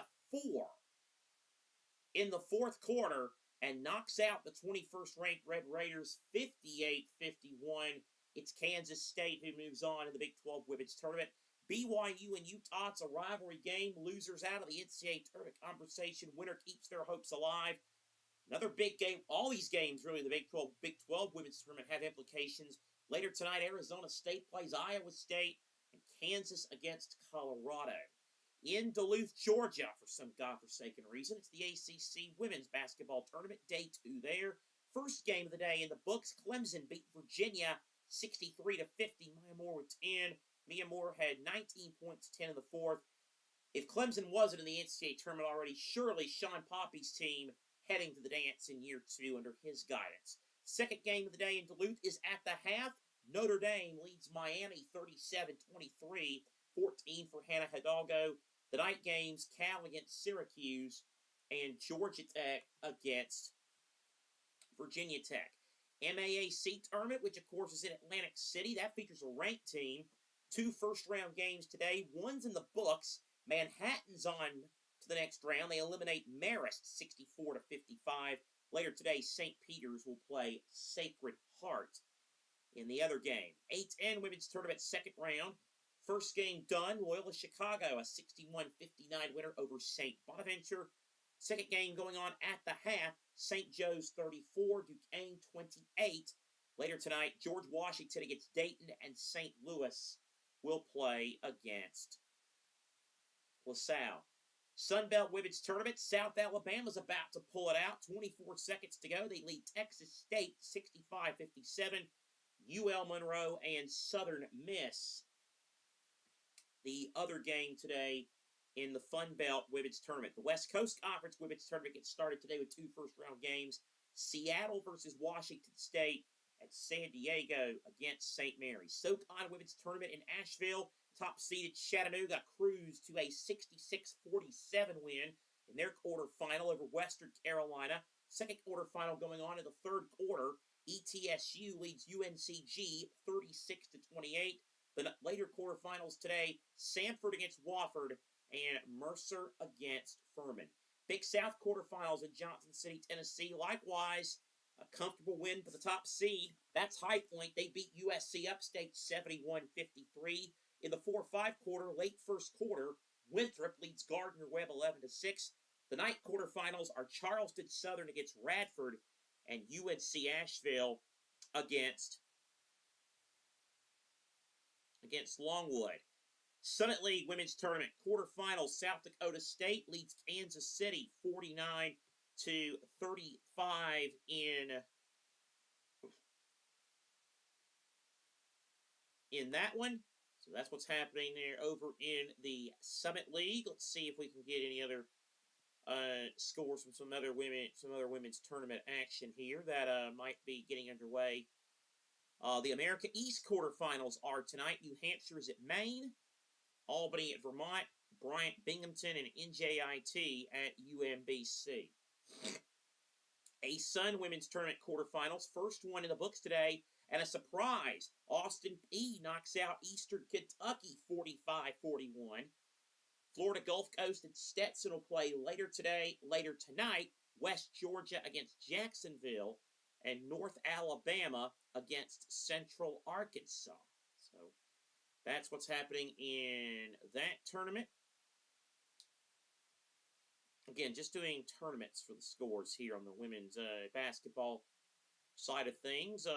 in the fourth quarter and knocks out the 21st ranked Red Raiders 58-51. It's Kansas State who moves on in the Big 12 Women's Tournament. BYU and Utah, it's a rivalry game. Losers out of the NCAA tournament conversation. Winner keeps their hopes alive. Another big game. All these games, really, the Big 12 Women's Tournament have implications. Later tonight, Arizona State plays Iowa State, and Kansas against Colorado. In Duluth, Georgia, for some godforsaken reason, it's the ACC Women's Basketball Tournament, day two there. First game of the day in the books, Clemson beat Virginia 63-50. Mia Moore with 10. Mia Moore had 19 points, 10 in the fourth. If Clemson wasn't in the NCAA tournament already, surely Sean Poppy's team heading to the dance in year two under his guidance. Second game of the day in Duluth is at the half. Notre Dame leads Miami 37-23, 14 for Hannah Hidalgo. The night games, Cal against Syracuse and Georgia Tech against Virginia Tech. MAAC tournament, which of course is in Atlantic City, that features a ranked team. 2 first-round games today. One's in the books. Manhattan's on to the next round. They eliminate Marist 64-55. Later today, St. Peter's will play Sacred Heart in the other game. 8-10 Women's Tournament second round. First game done, Loyola Chicago, a 61-59 winner over St. Bonaventure. Second game going on at the half, St. Joe's 34, Duquesne 28. Later tonight, George Washington against Dayton, and St. Louis will play against LaSalle. Sunbelt Women's Tournament, South Alabama's about to pull it out. 24 seconds to go. They lead Texas State 65-57. UL Monroe and Southern Miss. The other game today in the Fun Belt Women's Tournament. The West Coast Conference Women's Tournament gets started today with 2 first-round games. Seattle versus Washington State and San Diego against St. Mary's. SoCon Women's Tournament in Asheville. Top-seeded Chattanooga cruised to a 66-47 win in their quarterfinal over Western Carolina. Second quarterfinal going on in the third quarter. ETSU leads UNCG 36-28. The later quarterfinals today, Sanford against Wofford and Mercer against Furman. Big South quarterfinals in Johnson City, Tennessee. Likewise, a comfortable win for the top seed. That's High Point. They beat USC Upstate 71-53. In the 4-5 quarter, late first quarter, Winthrop leads Gardner-Webb 11-6. The night quarterfinals are Charleston Southern against Radford and UNC Asheville against Longwood. Summit League Women's Tournament quarterfinals, South Dakota State leads Kansas City 49-35 in that one. So that's what's happening there over in the Summit League. Let's see if we can get any other scores from some other women's tournament action here that might be getting underway. The America East quarterfinals are tonight. New Hampshire is at Maine, Albany at Vermont, Bryant Binghamton, and NJIT at UMBC. A-Sun women's tournament quarterfinals. First one in the books today. And a surprise, Austin P knocks out Eastern Kentucky 45-41. Florida Gulf Coast and Stetson will play later tonight, West Georgia against Jacksonville, and North Alabama against Central Arkansas. So that's what's happening in that tournament. Again, just doing tournaments for the scores here on the women's basketball side of things.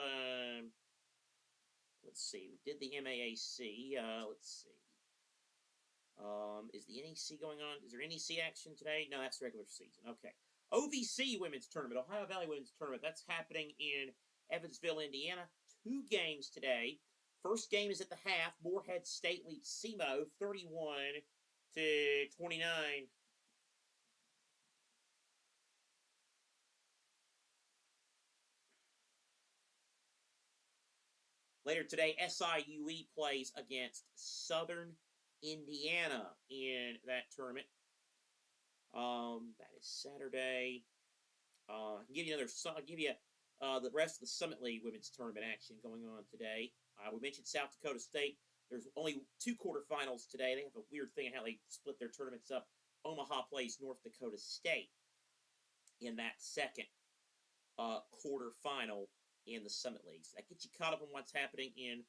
Let's see. We did the MAAC. Let's see. Is the NEC going on? Is there NEC action today? No, that's regular season. Okay. OVC women's tournament, Ohio Valley women's tournament. That's happening in Evansville, Indiana. 2 games today. First game is at the half. Morehead State leads SEMO 31-29. Later today, SIUE plays against Southern Indiana in that tournament. That is Saturday. I can give you I'll give you the rest of the Summit League women's tournament action going on today. We mentioned South Dakota State. There's only 2 quarterfinals today. They have a weird thing in how they split their tournaments up. Omaha plays North Dakota State in that second quarterfinal in the Summit League. So that gets you caught up on what's happening in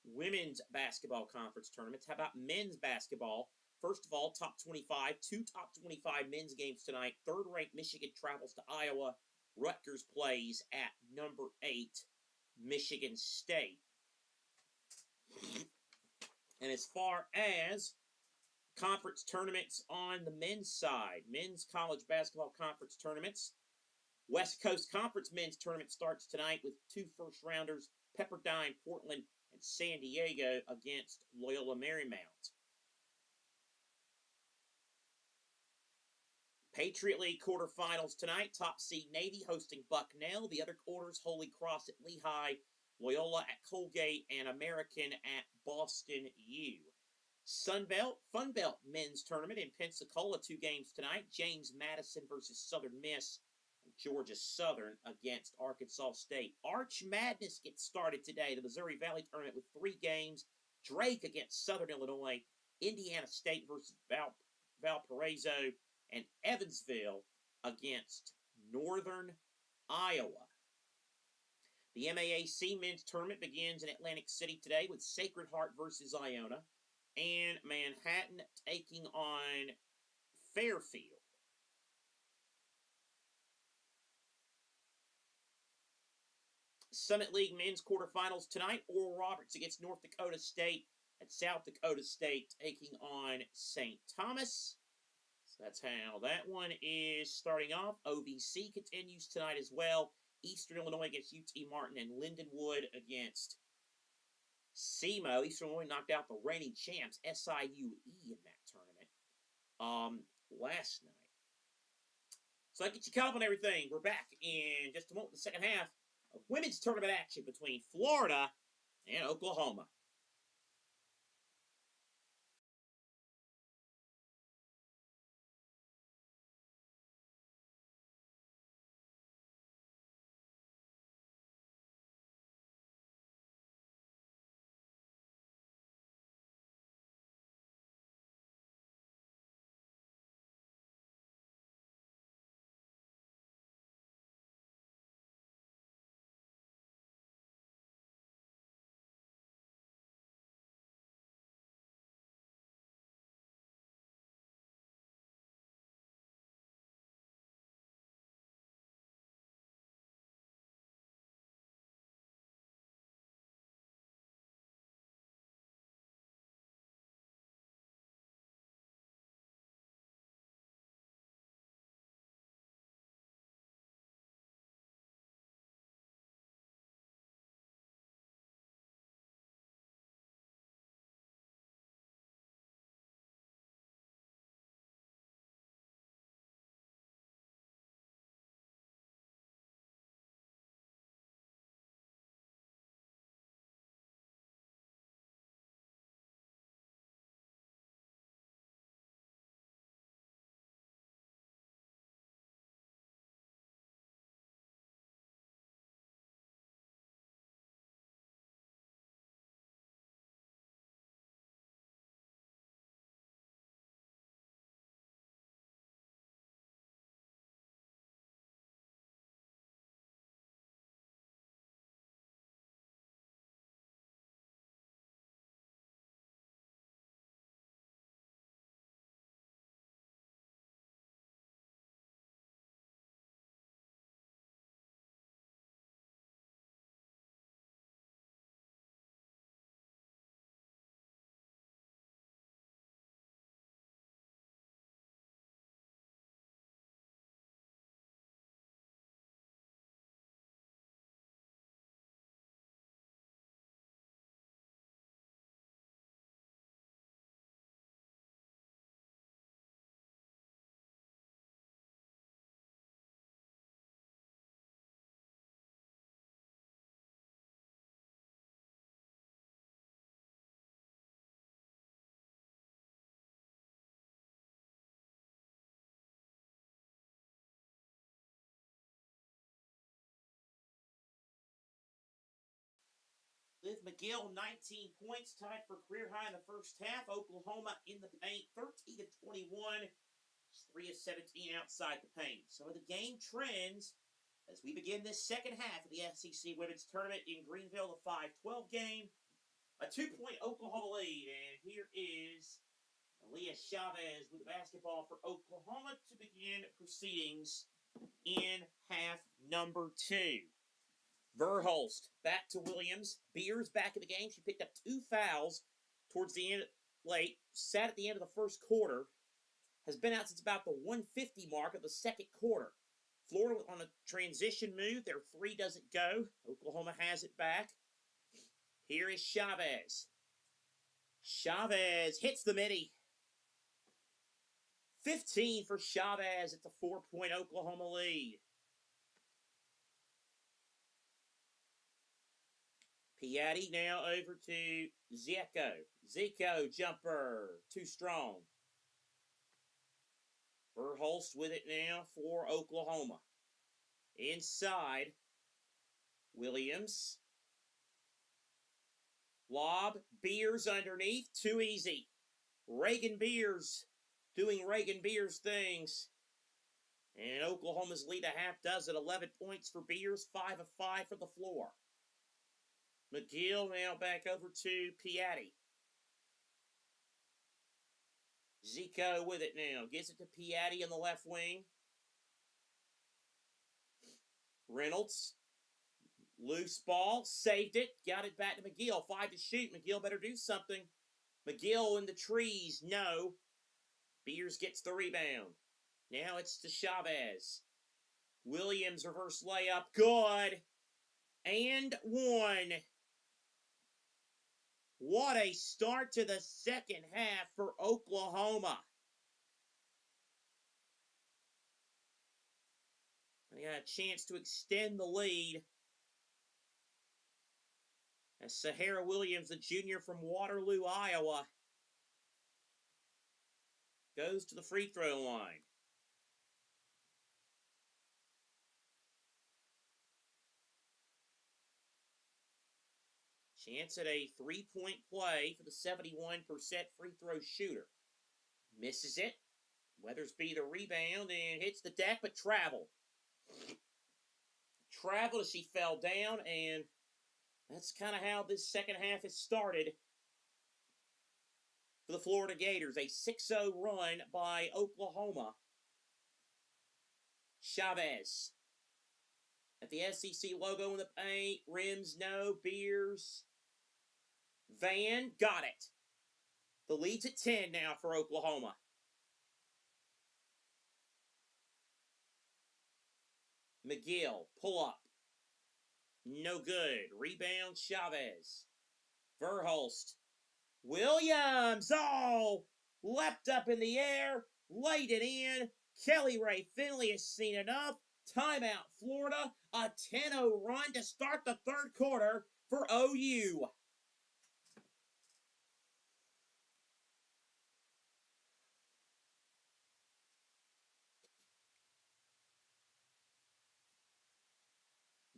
women's basketball conference tournaments. How about men's basketball? First of all, top 25, 2 top 25 men's games tonight. Third-ranked Michigan travels to Iowa. Rutgers plays at number 8, Michigan State. And as far as conference tournaments on the men's side, men's college basketball conference tournaments, West Coast Conference men's tournament starts tonight with 2 first-rounders, Pepperdine, Portland, and San Diego against Loyola Marymount. Patriot League quarterfinals tonight. Top seed Navy hosting Bucknell. The other quarters, Holy Cross at Lehigh, Loyola at Colgate, and American at Boston U. Sunbelt, Funbelt men's tournament in Pensacola. 2 games tonight. James Madison versus Southern Miss. And Georgia Southern against Arkansas State. Arch Madness gets started today. The Missouri Valley tournament with 3 games. Drake against Southern Illinois. Indiana State versus Valparaiso. And Evansville against Northern Iowa. The MAAC men's tournament begins in Atlantic City today with Sacred Heart versus Iona and Manhattan taking on Fairfield. Summit League men's quarterfinals tonight. Oral Roberts against North Dakota State and South Dakota State taking on St. Thomas. That's how that one is starting off. OVC continues tonight as well. Eastern Illinois against UT Martin and Lindenwood against SEMO. Eastern Illinois knocked out the reigning champs, SIUE, in that tournament last night. So that gets you caught up on everything. We're back in just a moment, the second half of women's tournament action between Florida and Oklahoma. Liv McGill, 19 points, tied for career high in the first half. Oklahoma in the paint, 13 of 21. 3 of 17 outside the paint. Some of the game trends as we begin this second half of the SEC Women's Tournament in Greenville, the 5-12 game. A 2-point Oklahoma lead, and here is Aaliyah Chavez with the basketball for Oklahoma to begin proceedings in half number 2. Verhulst back to Williams. Beers back in the game. She picked up 2 fouls towards the end, late, sat at the end of the first quarter. Has been out since about the 150 mark of the second quarter. Florida on a transition move. Their 3 doesn't go. Oklahoma has it back. Here is Chavez. Chavez hits the midi. 15 for Chavez. It's a 4-point Oklahoma lead. Piatti now over to Zico. Zico jumper. Too strong. Verhulst with it now for Oklahoma. Inside, Williams. Lob, Beers underneath, too easy. Reagan Beers doing Reagan Beers things. And Oklahoma's lead a half does it. 11 points for Beers, 5 of 5 for the floor. McGill now back over to Piatti. Zico with it now. Gets it to Piatti in the left wing. Reynolds. Loose ball. Saved it. Got it back to McGill. 5 to shoot. McGill better do something. McGill in the trees. No. Beers gets the rebound. Now it's to Chavez. Williams reverse layup. Good. And 1. What a start to the second half for Oklahoma. They got a chance to extend the lead as Sahara Williams, the junior from Waterloo, Iowa, goes to the free throw line. Chance at a 3-point play for the 71% free throw shooter. Misses it. Weathersby the rebound and hits the deck, but traveled. Traveled as she fell down, and that's kind of how this second half has started for the Florida Gators. A 6-0 run by Oklahoma. Chavez. At the SEC logo in the paint. Rims, no. Beers. Van, got it. The lead's at 10 now for Oklahoma. McGill, pull up. No good. Rebound, Chavez. Verhulst. Williams, oh, leapt up in the air, laid it in. Kelly Ray Finley has seen enough. Timeout, Florida. A 10-0 run to start the third quarter for OU.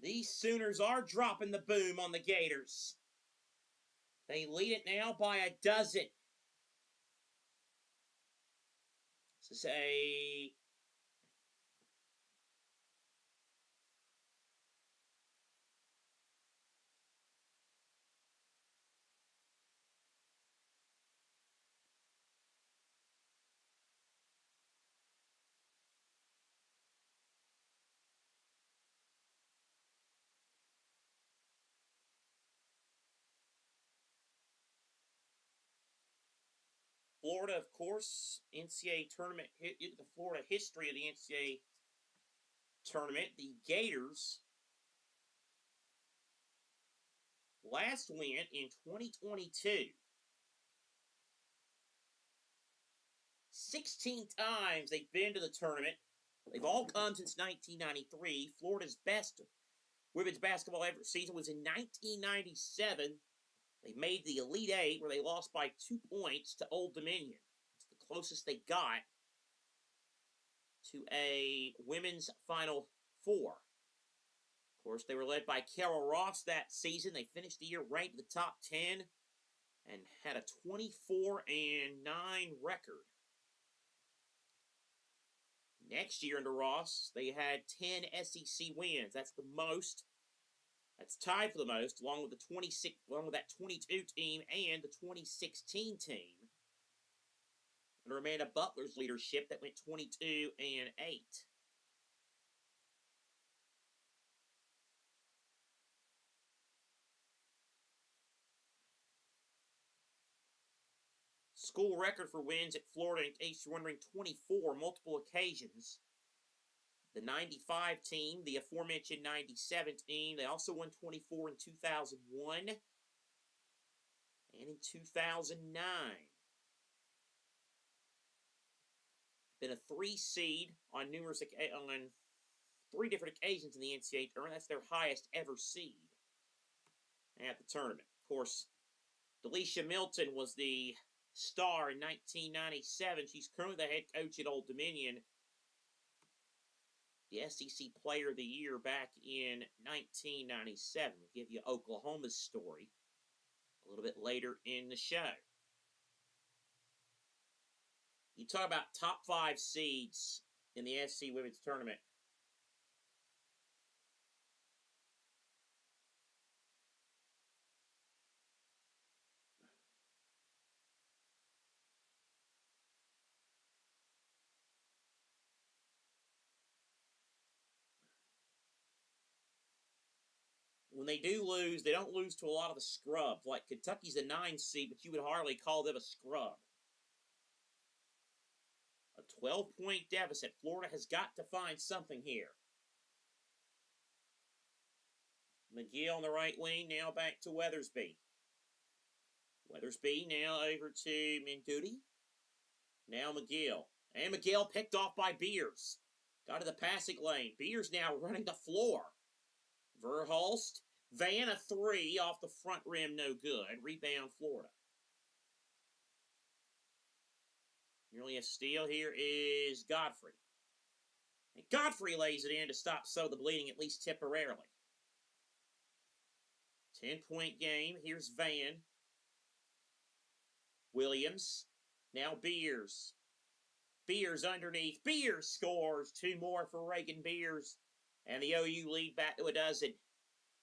These Sooners are dropping the boom on the Gators. They lead it now by a dozen. This is a Florida, of course, NCAA tournament, the Florida history of the NCAA tournament. The Gators last went in 2022. 16 times they've been to the tournament. They've all come since 1993. Florida's best women's basketball ever season was in 1997. They made the Elite Eight, where they lost by 2 points to Old Dominion. It's the closest they got to a women's Final Four. Of course, they were led by Carol Ross that season. They finished the year ranked in the top 10 and had a 24-9 record. Next year under Ross, they had 10 SEC wins. That's the most. That's tied for the most, along with that 22 team and the 2016 team. Under Amanda Butler's leadership, that went 22-8. School record for wins at Florida, in case you're wondering, 24, multiple occasions. The 95 team, the aforementioned 97 team, they also won 24 in 2001 and in 2009. Been a 3 seed on on 3 different occasions in the NCAA tournament. That's their highest ever seed at the tournament. Of course, Delisha Milton was the star in 1997. She's currently the head coach at Old Dominion. The SEC Player of the Year back in 1997. We'll give you Oklahoma's story a little bit later in the show. You talk about top 5 seeds in the SEC Women's Tournament. When they do lose, they don't lose to a lot of the scrubs. Like Kentucky's a 9 seed, but you would hardly call them a scrub. A 12-point deficit. Florida has got to find something here. McGill on the right wing, now back to Weathersby. Weathersby now over to Menduti. Now McGill. And McGill picked off by Beers. Got to the passing lane. Beers now running the floor. Verhulst. Van a 3 off the front rim, no good. Rebound Florida. Nearly a steal here is Godfrey. And Godfrey lays it in to stop some of the bleeding, at least temporarily. 10-point game. Here's Van. Williams. Now Beers. Beers underneath. Beers scores. 2 more for Reagan Beers. And the OU lead back to a dozen.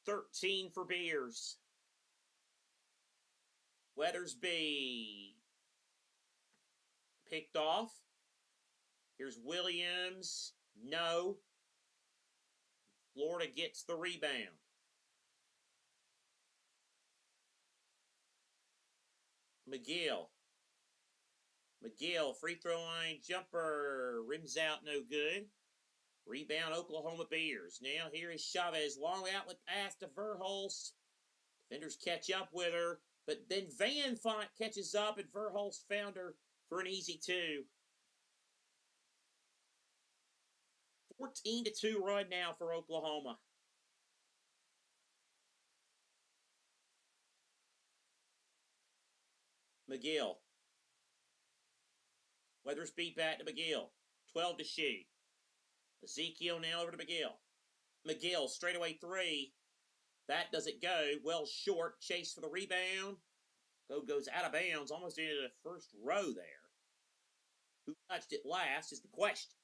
13 for Beers. Weathersby. Picked off. Here's Williams. No. Florida gets the rebound. McGill. McGill, free throw line jumper. Rims out, no good. Rebound, Oklahoma Bears. Now here is Chavez. Long outlet pass to Verhulst. Defenders catch up with her. But then Van catches up, and Verhulst found her for an easy 2. 14-2 run now for Oklahoma. McGill. Weathersby back to McGill. 12 to shoot. Ezekiel now over to McGill. McGill, straightaway 3. That doesn't go. Well short. Chase for the rebound. Goes out of bounds, almost into the first row there. Who touched it last is the question.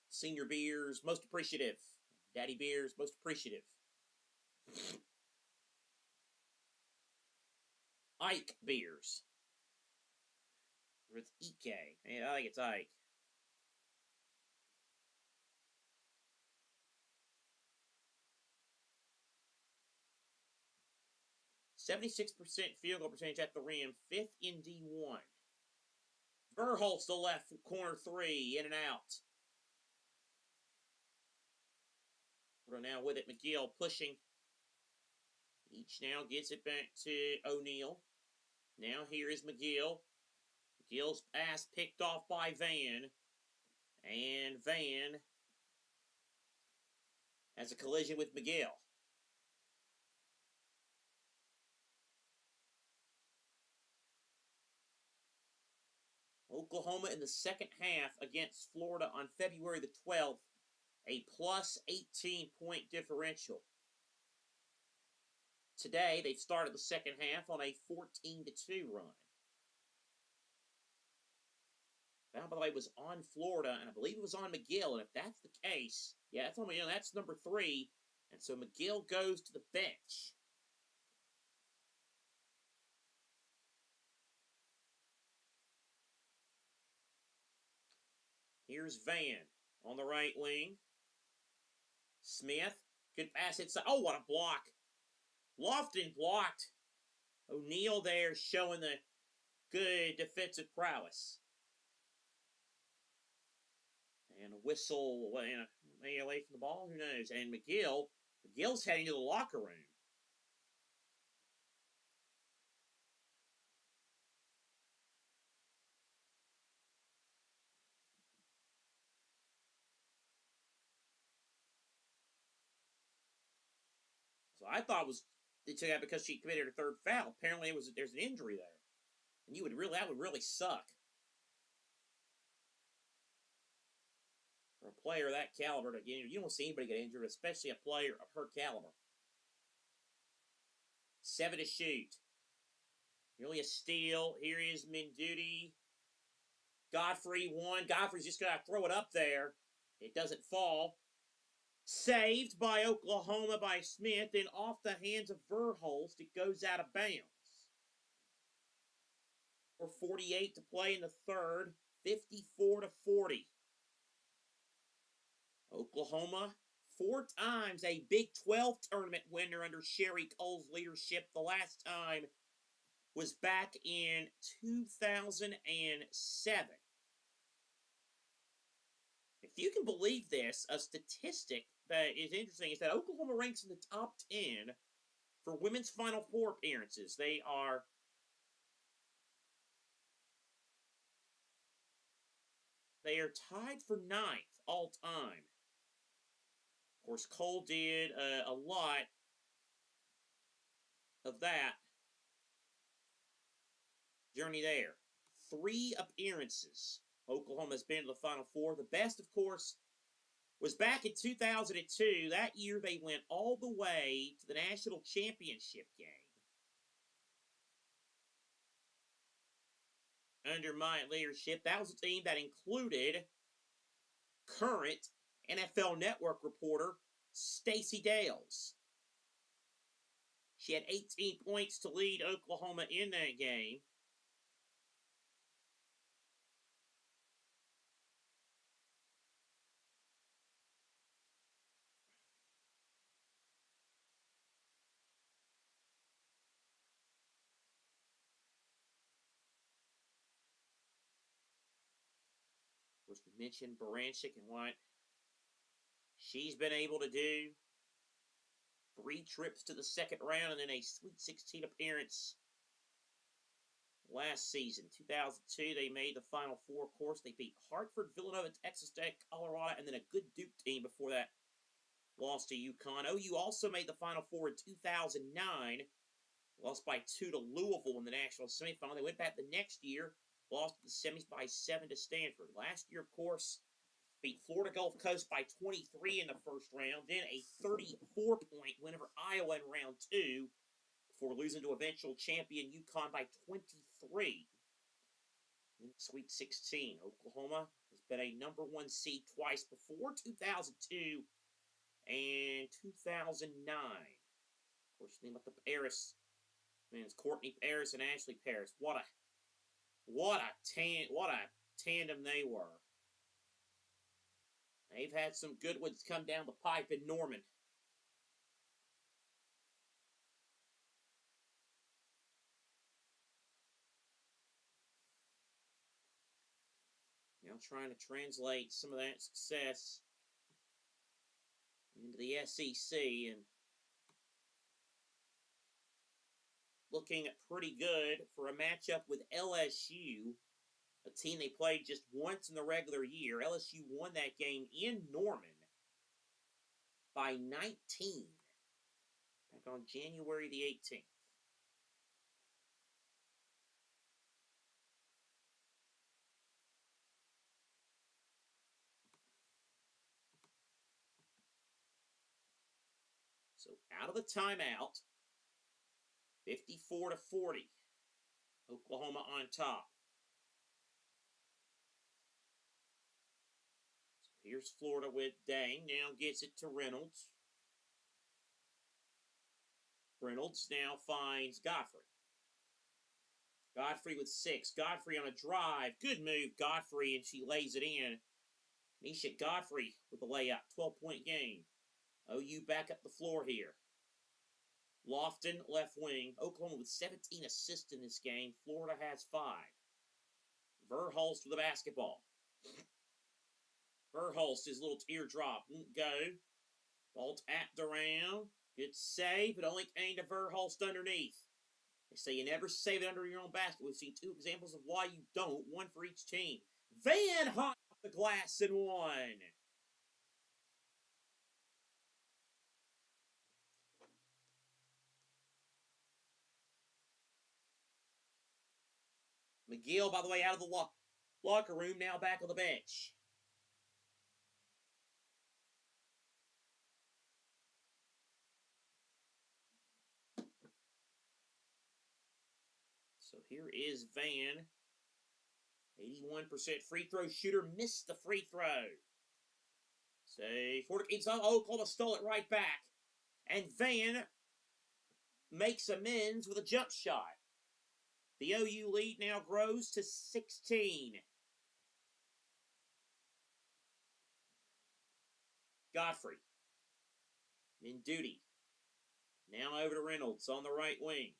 Senior Beers, most appreciative. Daddy Beers, most appreciative. Ike Beers. Or it's Ike. I think it's Ike. .76% field goal percentage at the rim, 5th in D1. Verhulst, the left corner 3, in and out. We're now with it. McGill pushing. Each now gets it back to O'Neal. Now here is McGill. McGill's pass picked off by Van. And Van has a collision with McGill. Oklahoma in the second half against Florida on February the 12th, a plus 18-point differential. Today, they've started the second half on a 14-2 run. That, by the way, was on Florida, and I believe it was on McGill. And if that's the case, yeah, that's on McGill. That's number 3. And so McGill goes to the bench. Here's Van on the right wing. Smith, good pass inside. Oh, what a block. Lofton blocked. O'Neal there showing the good defensive prowess. And a whistle, maybe away from the ball, who knows? And McGill's heading to the locker room. So I thought they took that because she committed her third foul. Apparently there's an injury there. And that would really suck. For a player of that caliber to get injured. You don't see anybody get injured, especially a player of her caliber. 7 to shoot. Nearly a steal. Here is Minduti. Godfrey won. Godfrey's just going to throw it up there. It doesn't fall. Saved by Oklahoma by Smith. Then off the hands of Verhulst, it goes out of bounds. 4:48 to play in the third. 54 to 40. Oklahoma, 4 times a Big 12 tournament winner under Sherry Cole's leadership. The last time was back in 2007. If you can believe this, a statistic that is interesting is that Oklahoma ranks in the top 10 for women's Final Four appearances. They are tied for 9th all time. Of course, Cole did a lot of that journey there. 3 appearances Oklahoma's been to the Final Four. The best, of course, was back in 2002. That year, they went all the way to the national championship game. Under my leadership, that was a team that included current NFL Network reporter Stacey Dales. She had 18 points to lead Oklahoma in that game. Of course, we mentioned Baranchik and what she's been able to do. 3 trips to the second round and then a Sweet 16 appearance last season. 2002, they made the Final Four. Of course, they beat Hartford, Villanova, Texas Tech, Colorado, and then a good Duke team before that lost to UConn. OU also made the Final Four in 2009. Lost by 2 to Louisville in the national semifinal. They went back the next year. Lost the semis by 7 to Stanford. Last year, of course, beat Florida Gulf Coast by 23 in the first round. Then a 34-point win over Iowa in round 2 before losing to eventual champion UConn by 23 in the Sweet 16. Oklahoma has been a number 1 seed twice before, 2002 and 2009. Of course, name up the Paris. Man, it's Courtney Paris and Ashley Paris. What a tandem they were. They've had some good ones come down the pipe in Norman. Now trying to translate some of that success into the SEC and looking pretty good for a matchup with LSU, a team they played just once in the regular year. LSU won that game in Norman by 19 back on January the 18th. So out of the timeout, 54-40. Oklahoma on top. So here's Florida with Dang. Now gets it to Reynolds. Reynolds now finds Godfrey. Godfrey with 6. Godfrey on a drive. Good move, Godfrey, and she lays it in. Nisha Godfrey with the layup. 12-point game. OU back up the floor here. Lofton, left wing. Oklahoma with 17 assists in this game. Florida has 5. Verhulst with the basketball. Verhulst, his little teardrop won't go. Ball tapped around. Good save, but only came to Verhulst underneath. They say you never save it under your own basket. We've seen 2 examples of why you don't, one for each team. Van hot off the glass and 1. McGill, by the way, out of the locker room, now back on the bench. So here is Van. 81% free throw shooter, missed the free throw. Say, Florida keeps up. Oklahoma stole it right back. And Van makes amends with a jump shot. The OU lead now grows to 16. Godfrey in duty. Now over to Reynolds on the right wing.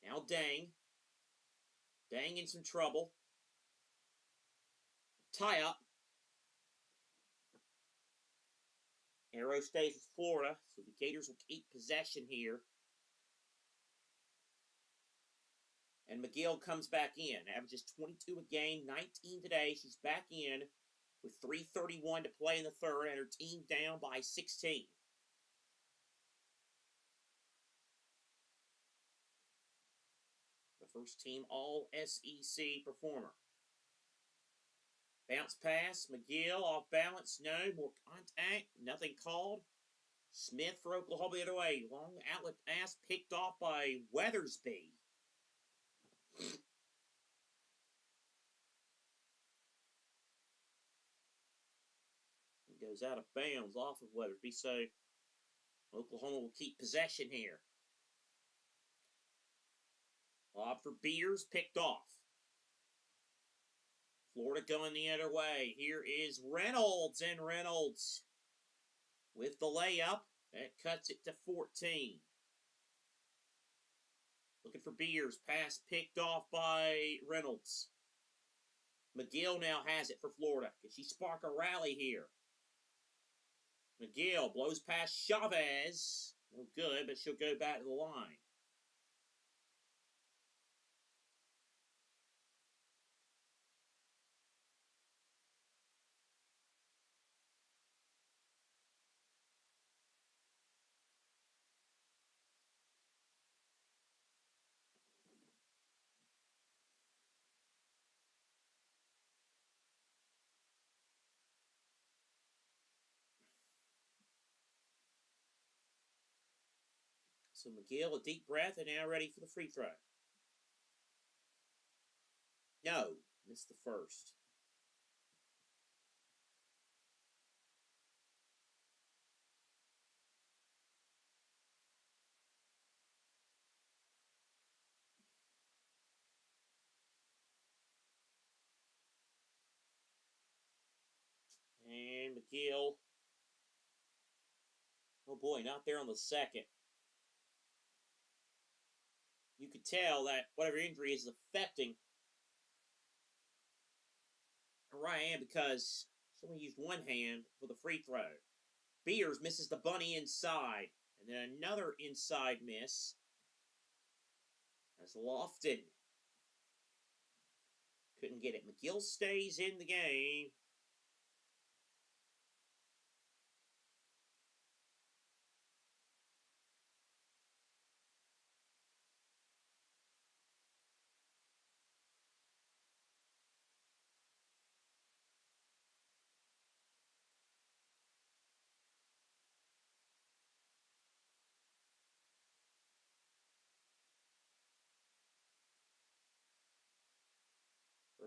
Now Dang. Dang in some trouble. Tie up. Arrow stays with Florida, so the Gators will keep possession here. And McGill comes back in. Averages 22 a game, 19 today. She's back in with 3:31 to play in the third, and her team down by 16. The first team All-SEC performer. Bounce pass, McGill off balance, no. More contact, nothing called. Smith for Oklahoma the other way. Long outlet pass picked off by Weathersby. It goes out of bounds off of Weathersby, so Oklahoma will keep possession here. Lob for Beers, picked off. Florida going the other way. Here is Reynolds, and Reynolds with the layup. That cuts it to 14. Looking for Beers. Pass picked off by Reynolds. McGill now has it for Florida. Can she spark a rally here? McGill blows past Chavez. No good, but she'll go back to the line. So McGill, a deep breath, and now ready for the free throw. No, missed the first. And McGill, oh boy, not there on the second. You could tell that whatever injury is affecting her right hand because someone used one hand for the free throw. Beers misses the bunny inside. And then another inside miss. As Lofton couldn't get it. McGill stays in the game.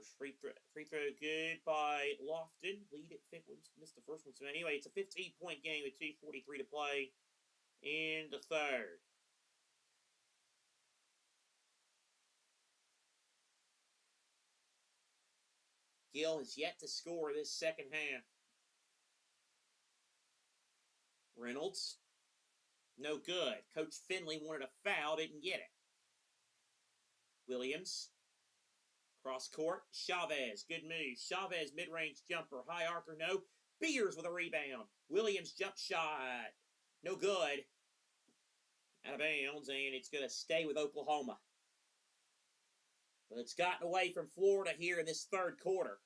First free throw good by Lofton. Lead at 5. Missed the first one. So anyway, it's a 15-point game with 2:43 to play in the third. Gill has yet to score this second half. Reynolds, no good. Coach Finley wanted a foul, didn't get it. Williams, cross court. Chavez, good move. Chavez, mid-range jumper. High arcer, no. Beers with a rebound. Williams, jump shot. No good. Out of bounds, and it's going to stay with Oklahoma. But it's gotten away from Florida here in this third quarter.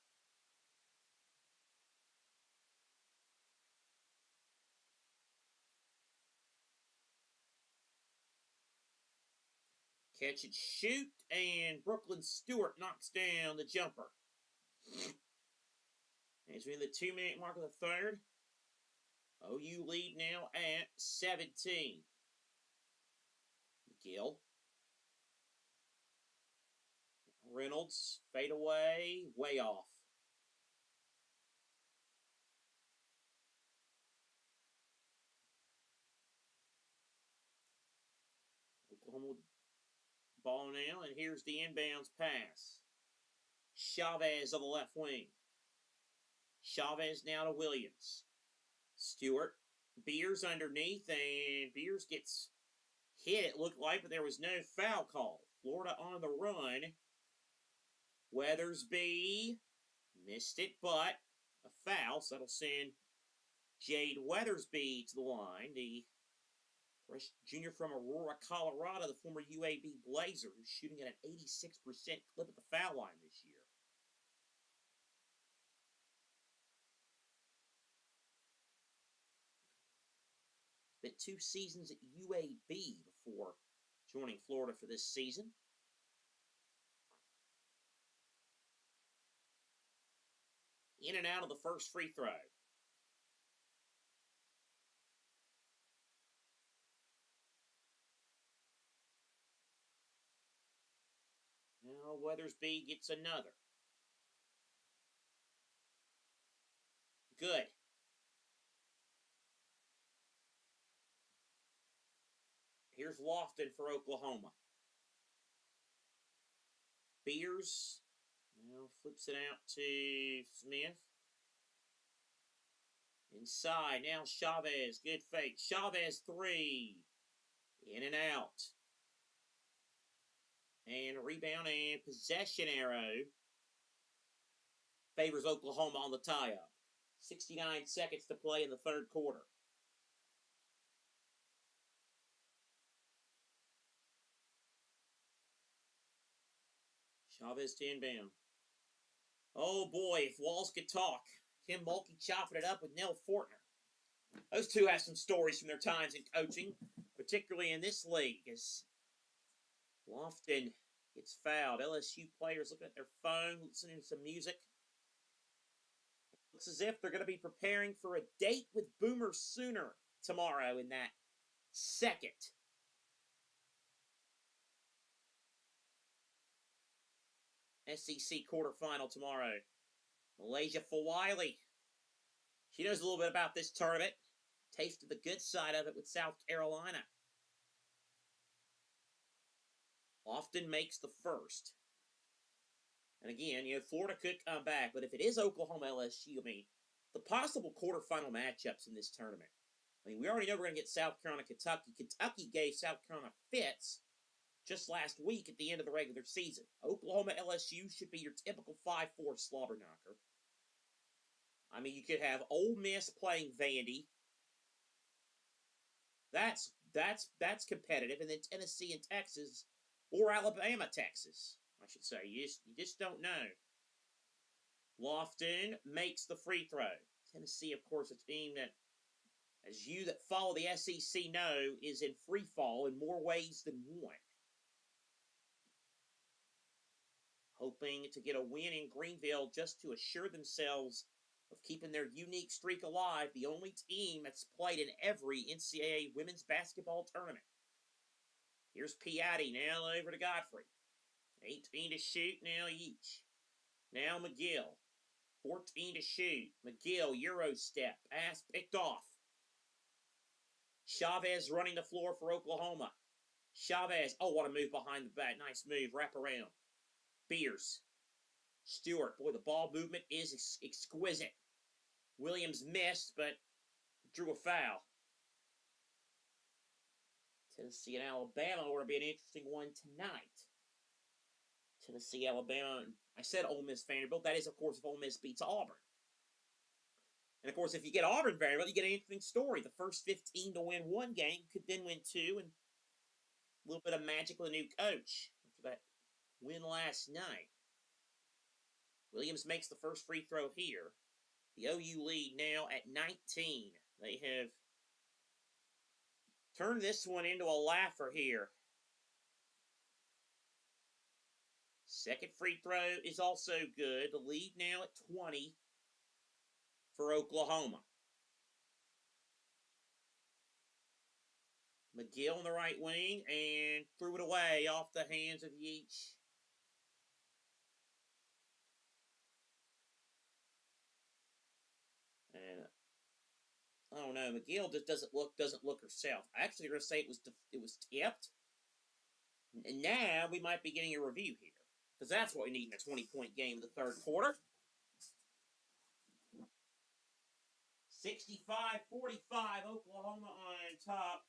Catch and shoot, and Brooklyn Stewart knocks down the jumper. As we're in the 2-minute mark of the third, OU lead now at 17. Gill. Reynolds, fade away, way off. Oklahoma ball now, and here's the inbounds pass. Chavez on the left wing. Chavez now to Williams. Stewart. Beers underneath, and Beers gets hit, it looked like, but there was no foul call. Florida on the run. Weathersby missed it, but a foul, so that'll send Jade Weathersby to the line, the fresh junior from Aurora, Colorado, the former UAB Blazer, who's shooting at an 86% clip at the foul line this year. Spent 2 seasons at UAB before joining Florida for this season. In and out of the first free throw. Now Weathersby gets another. Good. Here's Lofton for Oklahoma. Beers now flips it out to Smith. Inside, now Chavez, good fake. Chavez 3. In and out. And rebound and possession arrow favors Oklahoma on the tie-up. 69 seconds to play in the third quarter. Chavez to inbound. Oh boy, if Walls could talk. Tim Mulkey chopping it up with Nell Fortner. Those two have some stories from their times in coaching, particularly in this league, as Lofton gets fouled. LSU players looking at their phone, listening to some music. Looks as if they're going to be preparing for a date with Boomer Sooner tomorrow in that second. SEC quarterfinal tomorrow. Malaysia Fawiley. She knows a little bit about this tournament. Tasted the good side of it with South Carolina. Often makes the first. And again, Florida could come back, but if it is Oklahoma LSU, the possible quarterfinal matchups in this tournament. We already know we're going to get South Carolina, Kentucky. Kentucky gave South Carolina fits just last week at the end of the regular season. Oklahoma LSU should be your typical 5-4 slobber knocker. You could have Ole Miss playing Vandy. That's competitive. And then Tennessee and Texas, or Alabama, Texas, I should say. You just don't know. Lofton makes the free throw. Tennessee, of course, a team that, as you that follow the SEC know, is in free fall in more ways than one. Hoping to get a win in Greenville just to assure themselves of keeping their unique streak alive, the only team that's played in every NCAA women's basketball tournament. Here's Piatti now over to Godfrey. 18 to shoot now each. Now McGill. 14 to shoot. McGill, Euro step. Pass picked off. Chavez running the floor for Oklahoma. Chavez. Oh, what a move behind the back. Nice move. Wrap around. Beers. Stewart. Boy, the ball movement is exquisite. Williams missed, but drew a foul. Tennessee and Alabama ought to be an interesting one tonight. Tennessee, Alabama. I said Ole Miss, Vanderbilt. That is, of course, if Ole Miss beats Auburn. And, of course, if you get Auburn, Vanderbilt, you get an interesting story. The first 15 to win one game could then win two, and a little bit of magic with a new coach after that win last night. Williams makes the first free throw here. The OU lead now at 19. They have turned this one into a laugher here. Second free throw is also good. The lead now at 20 for Oklahoma. McGill in the right wing and threw it away off the hands of Yeech. And I don't know. McGill just doesn't look herself. I actually going to say it was tipped. And now we might be getting a review here, because that's what we need in a 20-point game in the third quarter. 65-45, Oklahoma on top.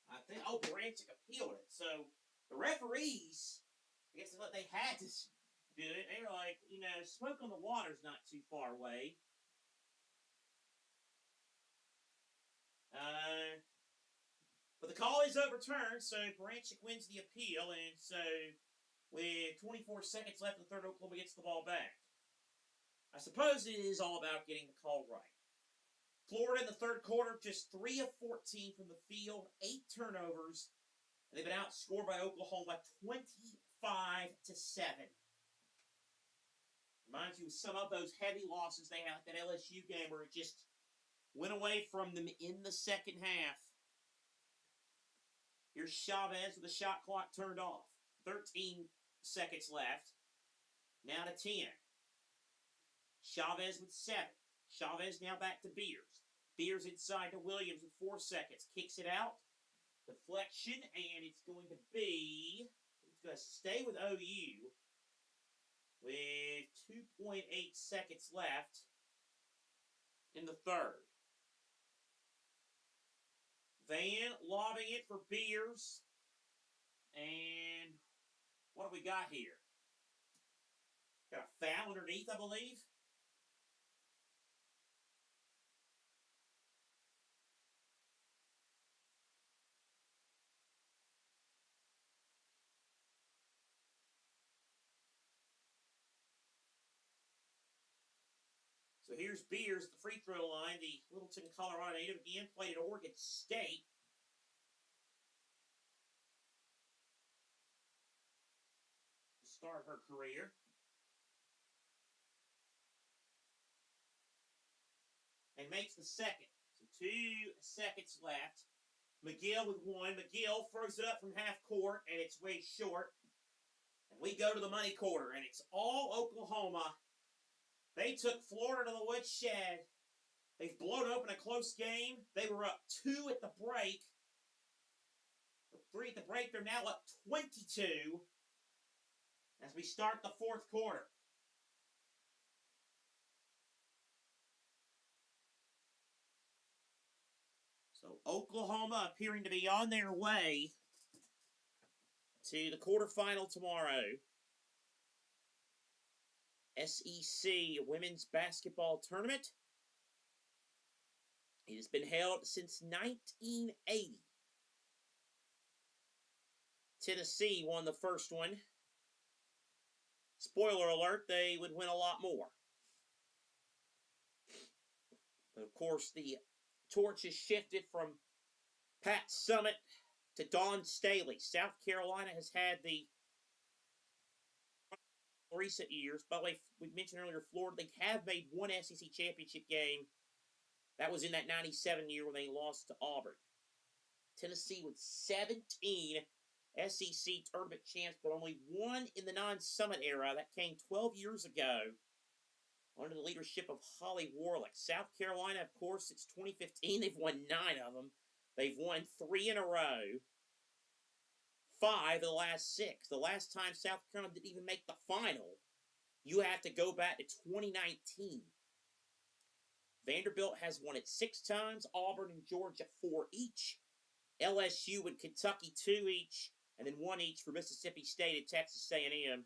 I think Branchick appealed it. So the referees, I guess what they had to do it. They were like, smoke on the water's not too far away. But the call is overturned, so Branchick wins the appeal, and so with 24 seconds left in the third, Oklahoma gets the ball back. I suppose it is all about getting the call right. Florida in the third quarter, just 3 of 14 from the field, 8 turnovers. And they've been outscored by Oklahoma 25-7. Reminds you of some of those heavy losses they had, like that LSU game where it just went away from them in the second half. Here's Chavez with the shot clock turned off. 13 seconds left. Now to 10. Chavez with 7. Chavez now back to Beers. Beers inside to Williams with 4 seconds. Kicks it out. Deflection, and it's going to stay with OU with 2.8 seconds left in the third. Van lobbing it for Beers. And what do we got here? Got a foul underneath, I believe. So here's Beers at the free throw line, the Littleton, Colorado native, again played at Oregon State. To start her career. And makes the second. So 2 seconds left. McGill with 1. McGill throws it up from half court, and it's way short. And we go to the money quarter, and it's all Oklahoma. They took Florida to the woodshed. They've blown open a close game. They were up 2 at the break. 3 at the break. They're now up 22 as we start the fourth quarter. So Oklahoma appearing to be on their way to the quarterfinal tomorrow. SEC Women's Basketball Tournament. It has been held since 1980. Tennessee won the first one. Spoiler alert, they would win a lot more. But of course, the torch has shifted from Pat Summitt to Dawn Staley. South Carolina has had the recent years. By the way, we mentioned earlier, Florida, they have made one SEC championship game. That was in that 97 year when they lost to Auburn. Tennessee with 17 SEC tournament champs, but only one in the non-Summit era. That came 12 years ago under the leadership of Holly Warlick. South Carolina, of course, since 2015, they've won 9 of them. They've won 3 in a row. 5 of the last 6. The last time South Carolina didn't even make the final, you have to go back to 2019. Vanderbilt has won it 6 times. Auburn and Georgia 4 each. LSU and Kentucky 2 each. And then 1 each for Mississippi State and Texas A&M.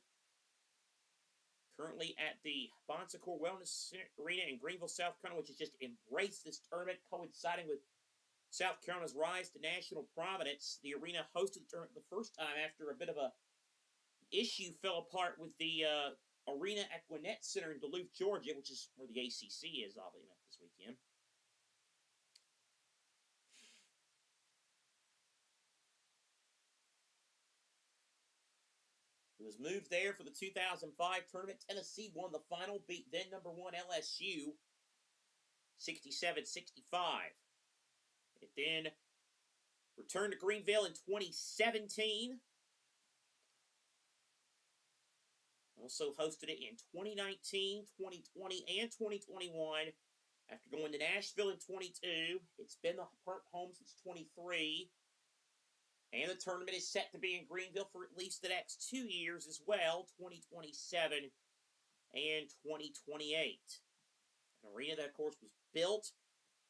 Currently at the Bon Secours Wellness Arena in Greenville, South Carolina, which has just embraced this tournament, coinciding with South Carolina's rise to national prominence. The arena hosted the tournament the first time after a bit of a issue fell apart with the arena at Gwinnett Center in Duluth, Georgia, which is where the ACC is, oddly enough, this weekend. It was moved there for the 2005 tournament. Tennessee won the final, beat then number 1 LSU 67-65. It then returned to Greenville in 2017. Also hosted it in 2019, 2020, and 2021. After going to Nashville in 22, it's been the home since 23. And the tournament is set to be in Greenville for at least the next 2 years as well, 2027 and 2028. An arena that, of course, was built,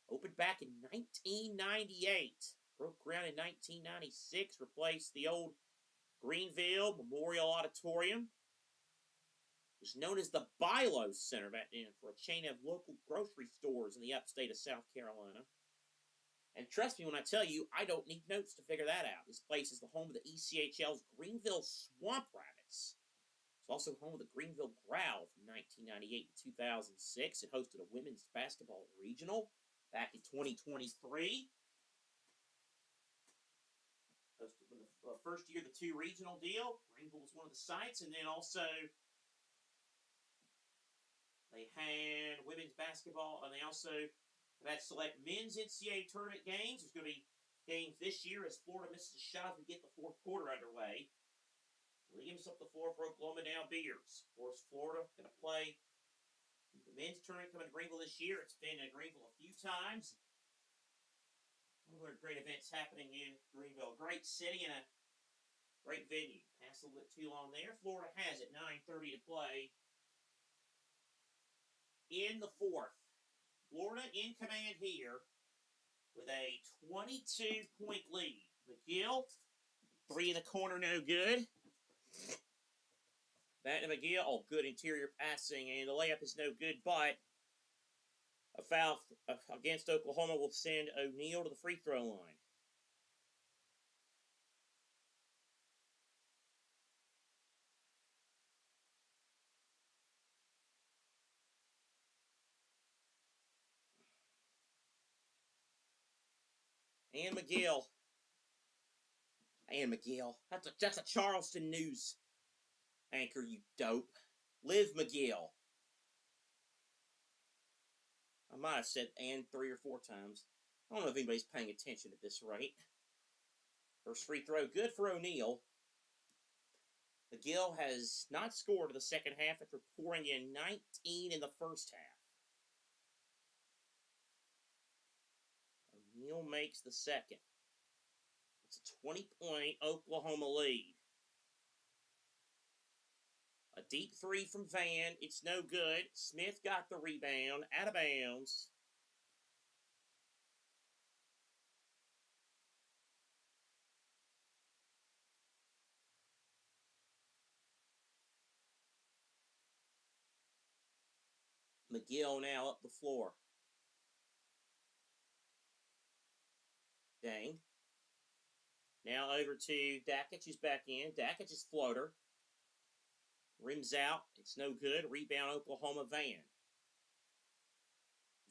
opened back in 1998, broke ground in 1996, replaced the old Greenville Memorial Auditorium. It was known as the Bilo Center back then for a chain of local grocery stores in the upstate of South Carolina. And trust me when I tell you, I don't need notes to figure that out. This place is the home of the ECHL's Greenville Swamp Rabbits. It's also home of the Greenville Growl from 1998 to 2006. It hosted a women's basketball regional back in 2023. Hosted the first year the 2 regional deal. Greenville was one of the sites, and then also they had women's basketball, and they also had select men's NCAA tournament games. There's going to be games this year as Florida misses a shot as we get the fourth quarter underway. Leaves up the floor for Oklahoma now Bears. Of course, Florida going to play the men's tournament coming to Greenville this year. It's been in Greenville a few times. Other great events happening in Greenville. Great city and a great venue. Passed a little bit too long there. Florida has it. 9:30 to play in the fourth. Florida in command here with a 22-point lead. McGill, 3 in the corner, no good. Back to McGill. Oh, good interior passing, and the layup is no good, but a foul against Oklahoma will send O'Neal to the free throw line. And McGill. That's a Charleston News anchor, you dope. Liv McGill. I might have said and 3 or 4 times. I don't know if anybody's paying attention at this rate. First free throw, good for O'Neal. McGill has not scored in the second half after pouring in 19 in the first half. O'Neal makes the second. It's a 20-point Oklahoma lead. A deep three from Van. It's no good. Smith got the rebound. Out of bounds. McGill now up the floor. Dang. Now over to Dakic, who's back in. Dakic's floater. Rims out. It's no good. Rebound Oklahoma Van.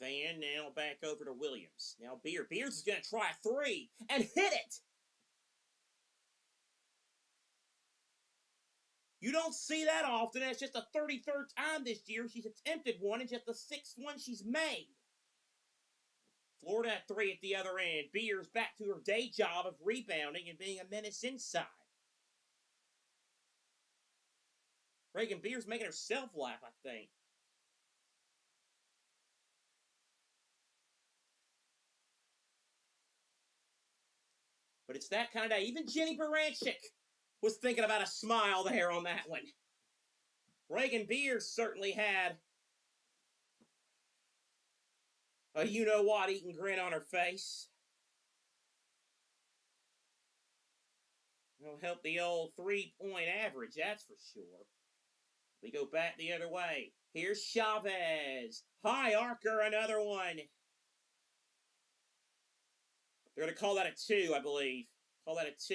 Van now back over to Williams. Now Beard. Beers is going to try a three and hit it. You don't see that often. That's just the 33rd time this year she's attempted one and just the 6th one she's made. Florida at 3 at the other end. Beers back to her day job of rebounding and being a menace inside. Reagan Beers making herself laugh, I think. But it's that kind of day. Even Jenny Baranchik was thinking about a smile there on that one. Reagan Beers certainly had a you-know-what eating grin on her face. It'll help the old 3-point average, that's for sure. We go back the other way. Here's Chavez. High arcer, another one. They're going to call that a 2, I believe. Call that a 2.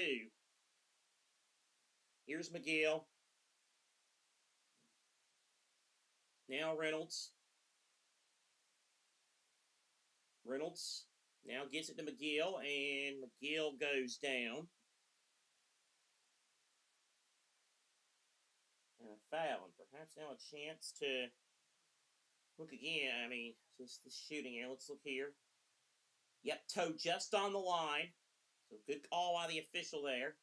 Here's McGill. Now Reynolds. Reynolds now gets it to McGill, and McGill goes down. And a foul, and perhaps now a chance to look again. I mean, just the shooting here. Let's look here. Yep, toe just on the line. So good call by the official there.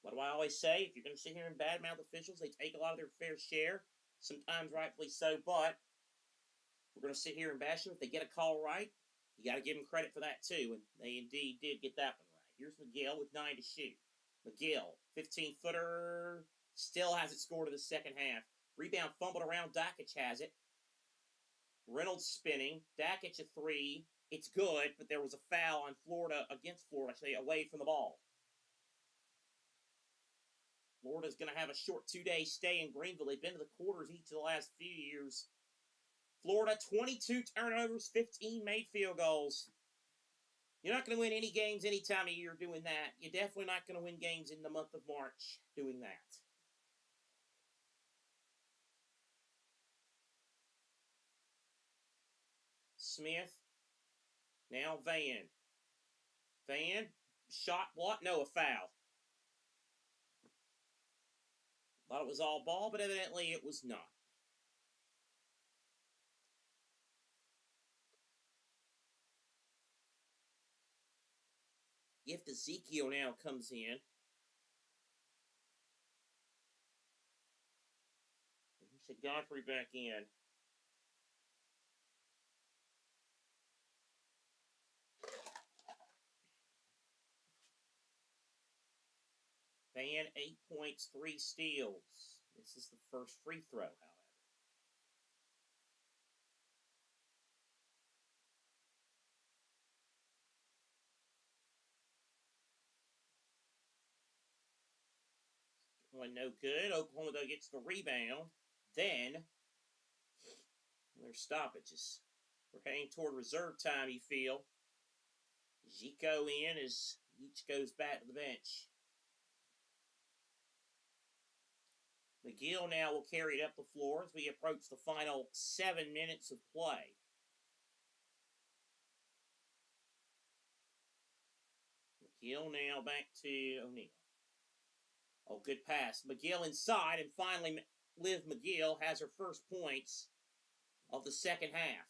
What do I always say? If you're going to sit here and badmouth officials, they take a lot of their fair share. Sometimes rightfully so, but we're going to sit here and bash them. If they get a call right, you got to give them credit for that too, and they indeed did get that one right. Here's McGill with 9 to shoot. McGill, 15-footer, still hasn't scored in the second half. Rebound fumbled around. Dakic has it. Reynolds spinning. Dakic a 3. It's good, but there was a foul on Florida, against Florida, I say, away from the ball. Florida's going to have a short 2-day stay in Greenville. They've been to the quarters each of the last few years. Florida, 22 turnovers, 15 made field goals. You're not going to win any games any time of year doing that. You're definitely not going to win games in the month of March doing that. Smith. Now Van. Van. Shot block. No, a foul. Thought it was all ball, but evidently it was not. Gift Ezekiel now comes in. Here's Godfrey back in. Van, 8 points, 3 steals. This is the first free throw, however. One no good. Oklahoma, though, gets the rebound. Then, there's stoppages. We're heading toward reserve time, you feel. Zico in as each goes back to the bench. McGill now will carry it up the floor as we approach the final 7 minutes of play. McGill now back to O'Neal. Oh, good pass. McGill inside, and finally Liv McGill has her first points of the second half.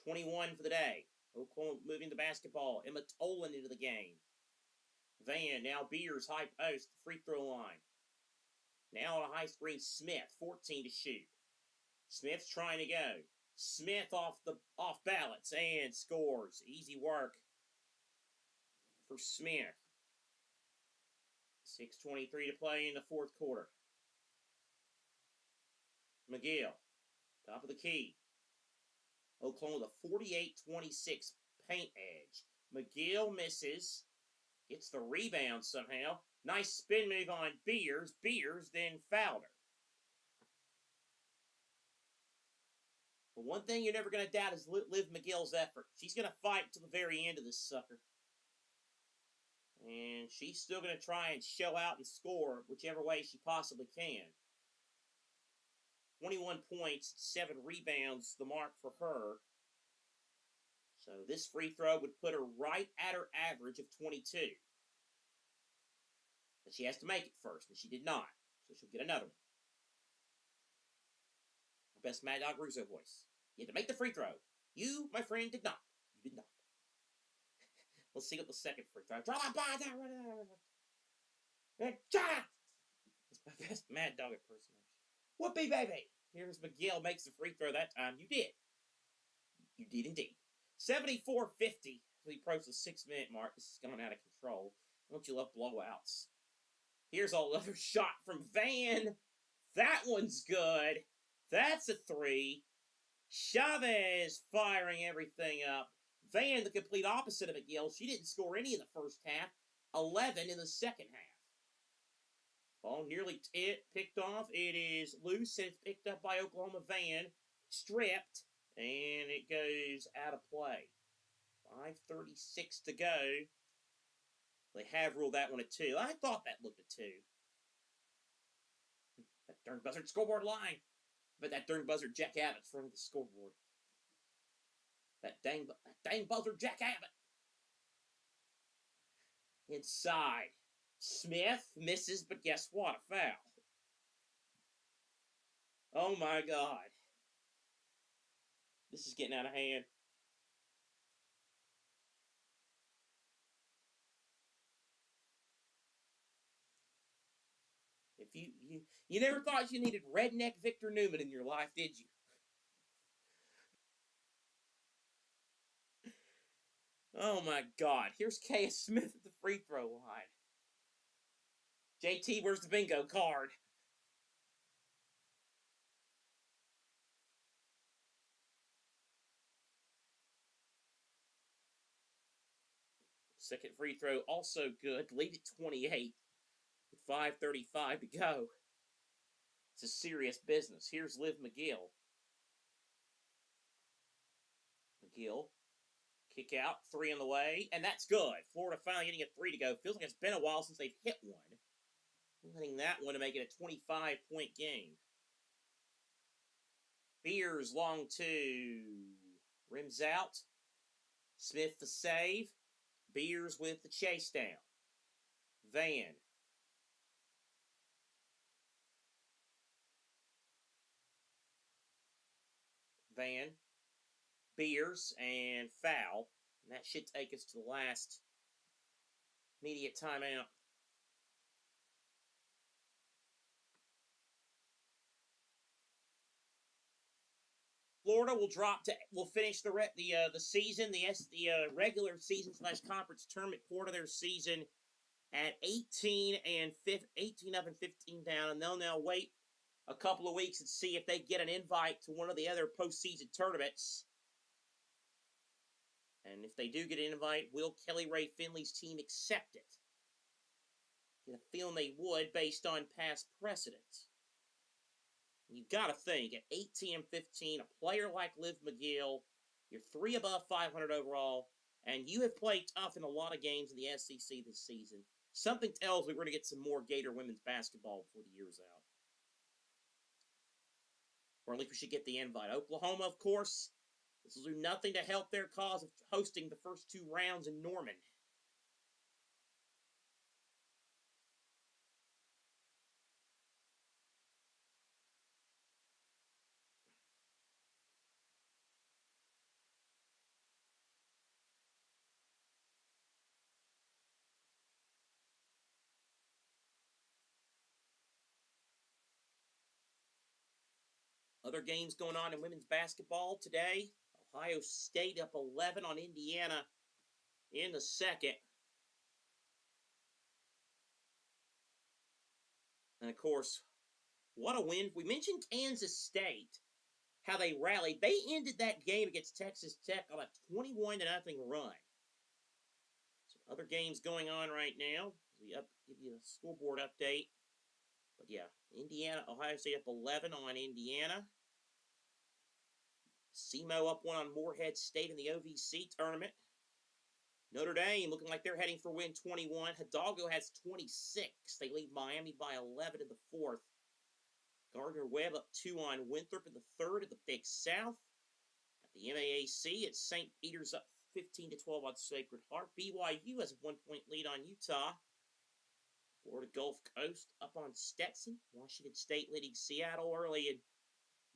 21 for the day. Oklahoma moving the basketball. Emma Tolan into the game. Van, now Beers, high post, free throw line. Now on a high screen, Smith, 14 to shoot. Smith's trying to go. Smith off balance and scores. Easy work for Smith. 6:23 to play in the fourth quarter. McGill, top of the key. Oklahoma with a 48-26 paint edge. McGill misses. Gets the rebound somehow. Nice spin move on Beers. Beers then fouled her. But one thing you're never going to doubt is Liv McGill's effort. She's going to fight to the very end of this sucker. And she's still going to try and show out and score whichever way she possibly can. 21 points, 7 rebounds, the mark for her. So this free throw would put her right at her average of 22. But she has to make it first, and she did not. So she'll get another one. Our best Mad Dog Russo voice. You had to make the free throw. You, my friend, did not. You did not. Let's see what the second free throw. That's my best Mad Dog impersonation. Whoopee, baby. Here's McGill makes the free throw that time. You did. You did indeed. 74-50. We approach the 6-minute mark. This is going out of control. Don't you love blowouts? Here's another shot from Van. That one's good. That's a 3. Chavez firing everything up. Van, the complete opposite of McGill. She didn't score any in the first half. 11 in the second half. Ball nearly picked off. It is loose and it's picked up by Oklahoma. Van. Stripped. And it goes out of play. 5:36 to go. They have ruled that one a 2. I thought that looked a 2. That darn buzzard scoreboard line. But that darn buzzard Jack Abbott's front of the scoreboard. That dang buzzard Jack Abbott. Inside. Smith misses, but guess what? A foul. Oh my God. This is getting out of hand. If you never thought you needed redneck Victor Newman in your life, did you? Oh my God. Here's Kaya Smith at the free throw line. JT, where's the bingo card? Second free throw also good. Lead at 28 with 5:35 to go. It's a serious business. Here's Liv McGill. McGill. Kick out. 3 on the way. And that's good. Florida finally getting a 3 to go. Feels like it's been a while since they've hit one. Letting that one to make it a 25-point game. Beers long 2. Rims out. Smith the save. Beers with the chase down. Van. Van. Beers and foul. And that should take us to the last immediate timeout. Florida will finish the season, the regular season / conference tournament part of their season at 18 up and 15 down, and they'll now wait a couple of weeks and see if they get an invite to one of the other postseason tournaments. And if they do get an invite, will Kelly Ray Finley's team accept it? Get a feeling they would based on past precedents. You've got to think, at 18 and 15, a player like Liv McGill, you're 3 above 500 overall, and you have played tough in a lot of games in the SEC this season. Something tells me we're going to get some more Gator women's basketball before the year's out. Or at least we should get the invite. Oklahoma, of course, this will do nothing to help their cause of hosting the first 2 rounds in Norman. Other games going on in women's basketball today. Ohio State up 11 on Indiana in the second. And, of course, what a win. We mentioned Kansas State, how they rallied. They ended that game against Texas Tech on a 21-0 run. Some other games going on right now. We give you a scoreboard update. But, yeah, Ohio State up 11 on Indiana. SEMO up 1 on Morehead State in the OVC tournament. Notre Dame looking like they're heading for win 21. Hidalgo has 26. They lead Miami by 11 in the fourth. Gardner-Webb up 2 on Winthrop in the third of the Big South. At the MAAC, it's St. Peter's up 15-12 on Sacred Heart. BYU has a 1-point lead on Utah. Florida Gulf Coast up on Stetson. Washington State leading Seattle early, and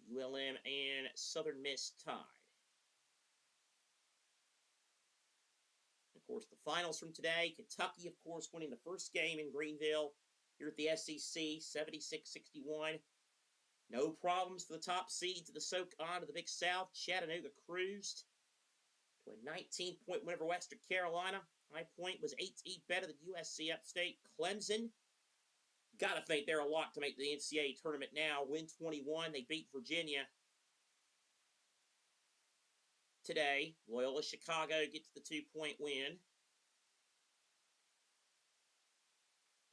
ULM and Southern Miss tied. Of course, the finals from today. Kentucky, of course, winning the first game in Greenville here at the SEC, 76-61. No problems for the top seeds of the soak on to the Big South. Chattanooga cruised to a 19-point win over Western Carolina. High Point was 8-8 better than USC Upstate. Clemson, gotta think they're a lock to make the NCAA tournament now. Win 21. They beat Virginia today. Loyola Chicago gets the 2-point win.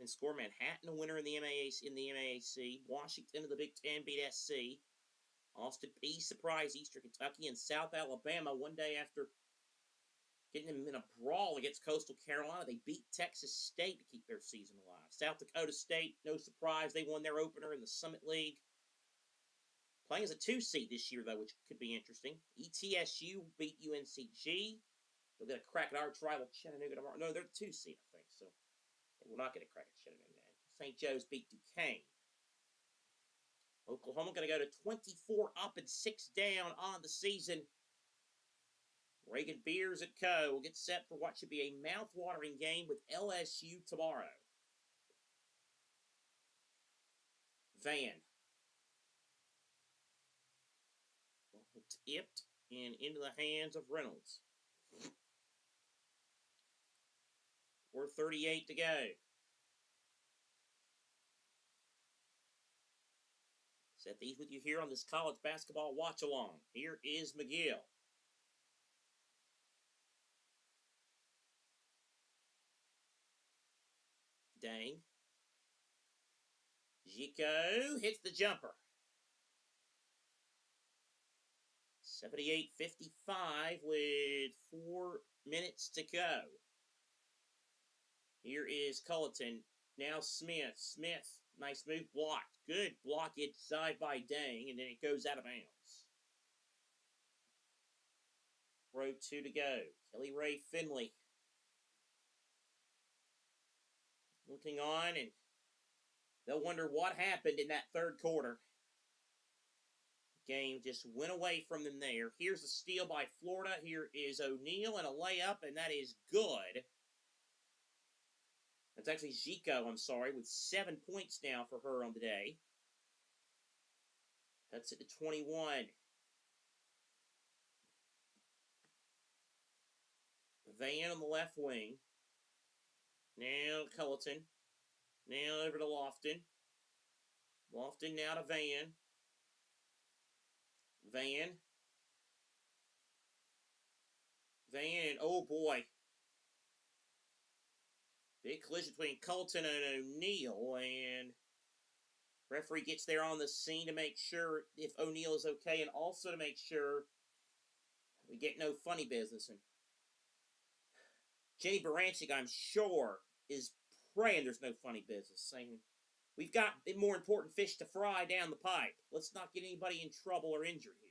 And score Manhattan a winner in the MAAC. Washington of the Big Ten beat SC. Austin Peay surprised Eastern Kentucky, and South Alabama one day after getting them in a brawl against Coastal Carolina. They beat Texas State to keep their season alive. South Dakota State, no surprise, they won their opener in the Summit League. Playing as a 2 seed this year, though, which could be interesting. ETSU beat UNCG. They'll get a crack at arch rival Chattanooga tomorrow. No, they're the 2 seed, I think, so they will not get a crack at Chattanooga. St. Joe's beat Duquesne. Oklahoma going to go to 24 up and 6 down on the season. Reagan Beers & Co. will get set for what should be a mouth-watering game with LSU tomorrow. Van. Tipped and into the hands of Reynolds. 4:38 to go. Seth Eaves with you here on this college basketball watch-along. Here is McGill. Dang. Zico hits the jumper. 78-55 with 4 minutes to go. Here is Culleton. Now Smith. Smith, nice move, blocked. Good block inside by Dang, and then it goes out of bounds. Row 2 to go. Kelly Ray Finley looking on, and they'll wonder what happened in that third quarter. Game just went away from them there. Here's a steal by Florida. Here is O'Neal and a layup, and that is good. That's actually Zico, I'm sorry, with 7 points now for her on the day. Cuts it to 21. Van on the left wing. Now Culleton. Now over to Lofton. Lofton now to Van. Van. Oh boy. Big collision between Culleton and O'Neal, and referee gets there on the scene to make sure if O'Neal is okay, and also to make sure we get no funny business. And Jenny Baranchik, I'm sure, is praying there's no funny business, saying, we've got more important fish to fry down the pipe. Let's not get anybody in trouble or injured here.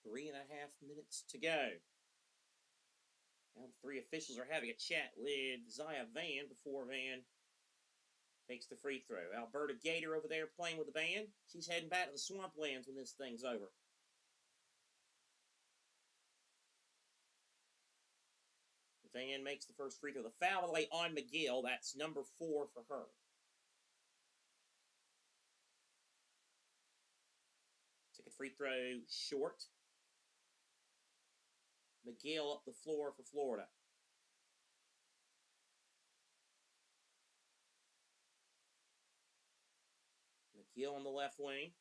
Three and a half minutes to go. Now the 3 officials are having a chat with Zaya Van before Van takes the free throw. Alberta Gator over there playing with the band. She's heading back to the swamplands when this thing's over. Van makes the first free throw. The foul, by the way, on McGill. That's number 4 for her. Second free throw short. McGill up the floor for Florida. McGill on the left wing.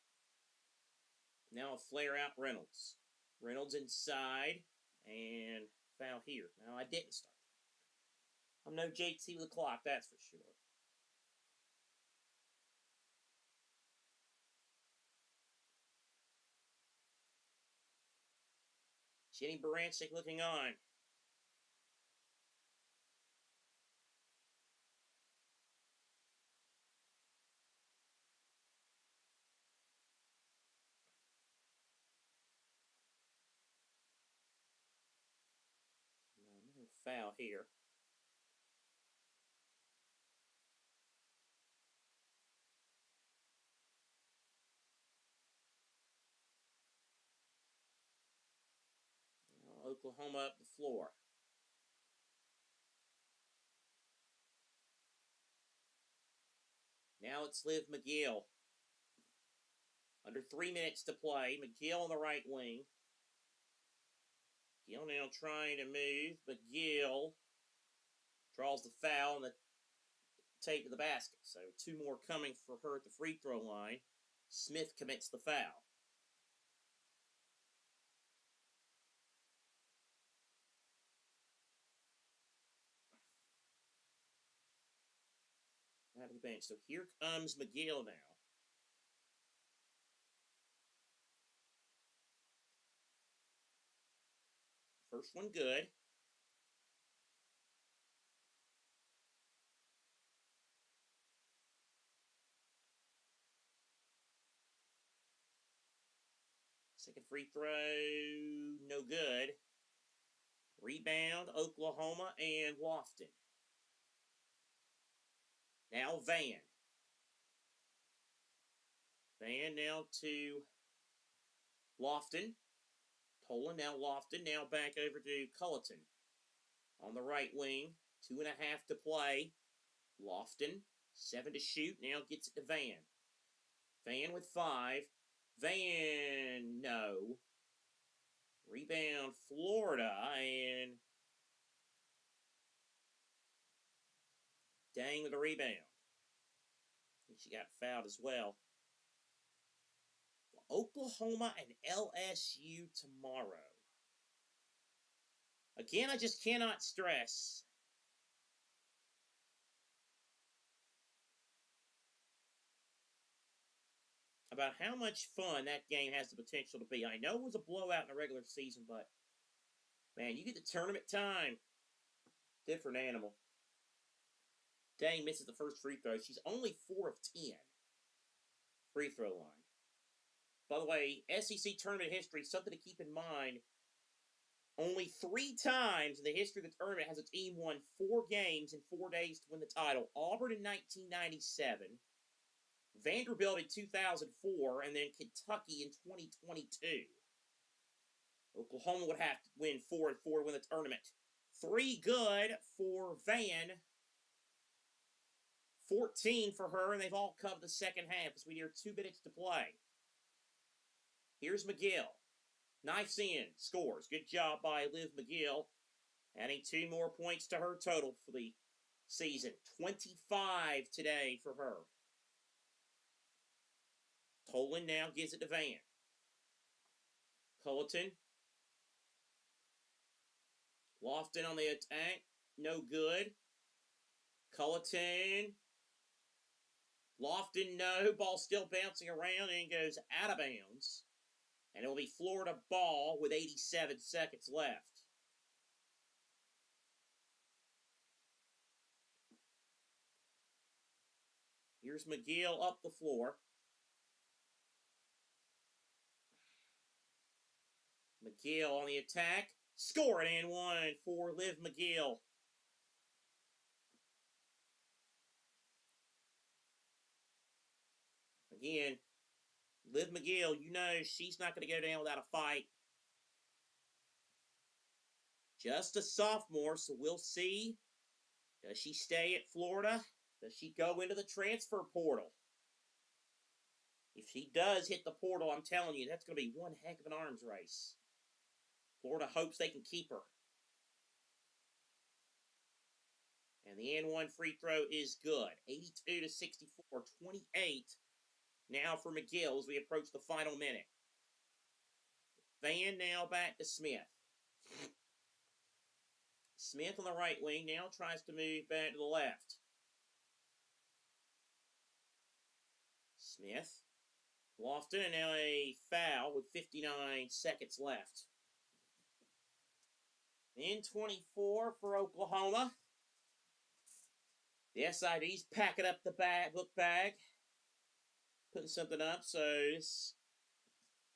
Now a flare out Reynolds. Reynolds inside. And foul here. Now I didn't start. I'm no JT with the clock, that's for sure. Jenny Baranczyk looking on. No foul here. Now Oklahoma up the floor. Now it's Liv McGill. Under 3 minutes to play. McGill on the right wing. McGill now trying to move. McGill draws the foul and the take to the basket. So 2 more coming for her at the free throw line. Smith commits the foul. Out of the bench. So here comes McGill now. First one good. Second free throw, no good. Rebound, Oklahoma and Lofton. Now Van. Van now to Lofton. Tolan, now Lofton. Now back over to Culleton. On the right wing, 2.5 to play. Lofton, 7 to shoot. Now gets it to Van. Van with 5. Van, no. Rebound, Florida, and Dang with a rebound. I think she got fouled as well. Oklahoma and LSU tomorrow. Again, I just cannot stress about how much fun that game has the potential to be. I know it was a blowout in the regular season, but man, you get the tournament time. Different animal. Dang misses the first free throw. She's only 4 of 10. Free throw line. By the way, SEC tournament history, something to keep in mind. Only 3 times in the history of the tournament has a team won 4 games in 4 days to win the title. Auburn in 1997, Vanderbilt in 2004, and then Kentucky in 2022. Oklahoma would have to win 4 and 4 to win the tournament. 3 good for Van. 14 for her, and they've all come the second half as we near 2 minutes to play. Here's McGill. Knifes in, scores. Good job by Liv McGill. Adding 2 more points to her total for the season. 25 today for her. Tolan now gives it to Van. Culleton. Lofton on the attack. No good. Culleton. Lofton, no. Ball still bouncing around and goes out of bounds. And it will be Florida ball with 87 seconds left. Here's McGill up the floor. McGill on the attack. Score it and 1 for Liv McGill. Again, Liv McGill, you know she's not going to go down without a fight. just a sophomore, so we'll see. Does she stay at Florida? Does she go into the transfer portal? If she does hit the portal, I'm telling you, that's going to be one heck of an arms race. Florida hopes they can keep her. And the N1 free throw is good. 82 to 64, 28 now for McGill as we approach the final minute. Van now back to Smith. Smith on the right wing now tries to move back to the left. Smith. Lofton, and now a foul with 59 seconds left. In 24 for Oklahoma. The SID's packing up the book bag. Putting something up, so this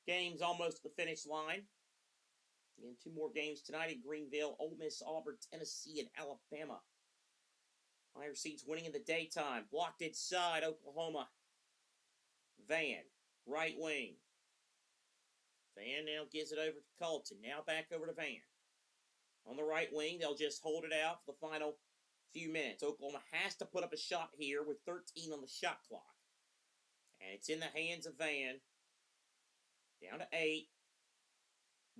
game's almost at the finish line. Again, 2 more games tonight in Greenville, Ole Miss, Auburn, Tennessee, and Alabama. Higher seeds winning in the daytime. Blocked inside, Oklahoma. Van, right wing. Van now gives it over to Colton. Now back over to Van. On the right wing, they'll just hold it out for the final few minutes. Oklahoma has to put up a shot here with 13 on the shot clock. And it's in the hands of Van. Down to 8.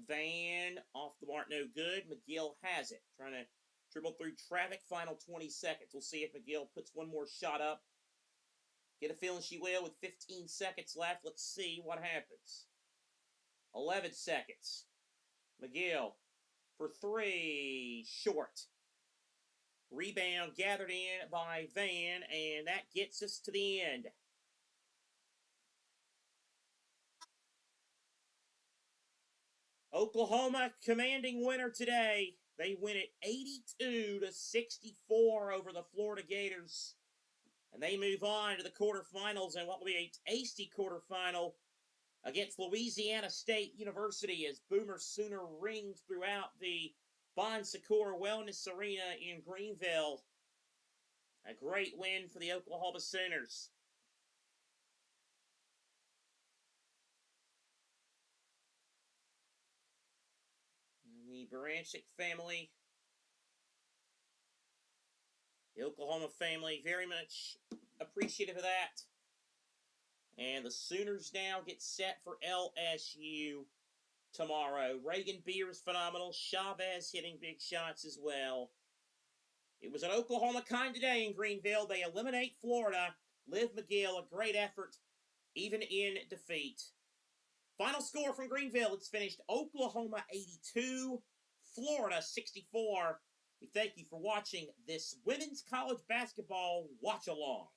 Van off the mark, no good. McGill has it. Trying to dribble through traffic. Final 20 seconds. We'll see if McGill puts one more shot up. Get a feeling she will with 15 seconds left. Let's see what happens. 11 seconds. McGill for 3. Short. Rebound gathered in by Van, and that gets us to the end. Oklahoma commanding winner today. They win it 82 to 64 over the Florida Gators. And they move on to the quarterfinals and what will be a tasty quarterfinal against Louisiana State University as Boomer Sooner rings throughout the Bon Secours Wellness Arena in Greenville. A great win for the Oklahoma Sooners. The Baranchik family, the Oklahoma family, very much appreciative of that. And the Sooners now get set for LSU tomorrow. Reagan Beer is phenomenal. Chavez hitting big shots as well. It was an Oklahoma kind of day in Greenville. They eliminate Florida. Liv McGill, a great effort, even in defeat. Final score from Greenville, it's finished Oklahoma 82, Florida 64. We thank you for watching this women's college basketball watch-along.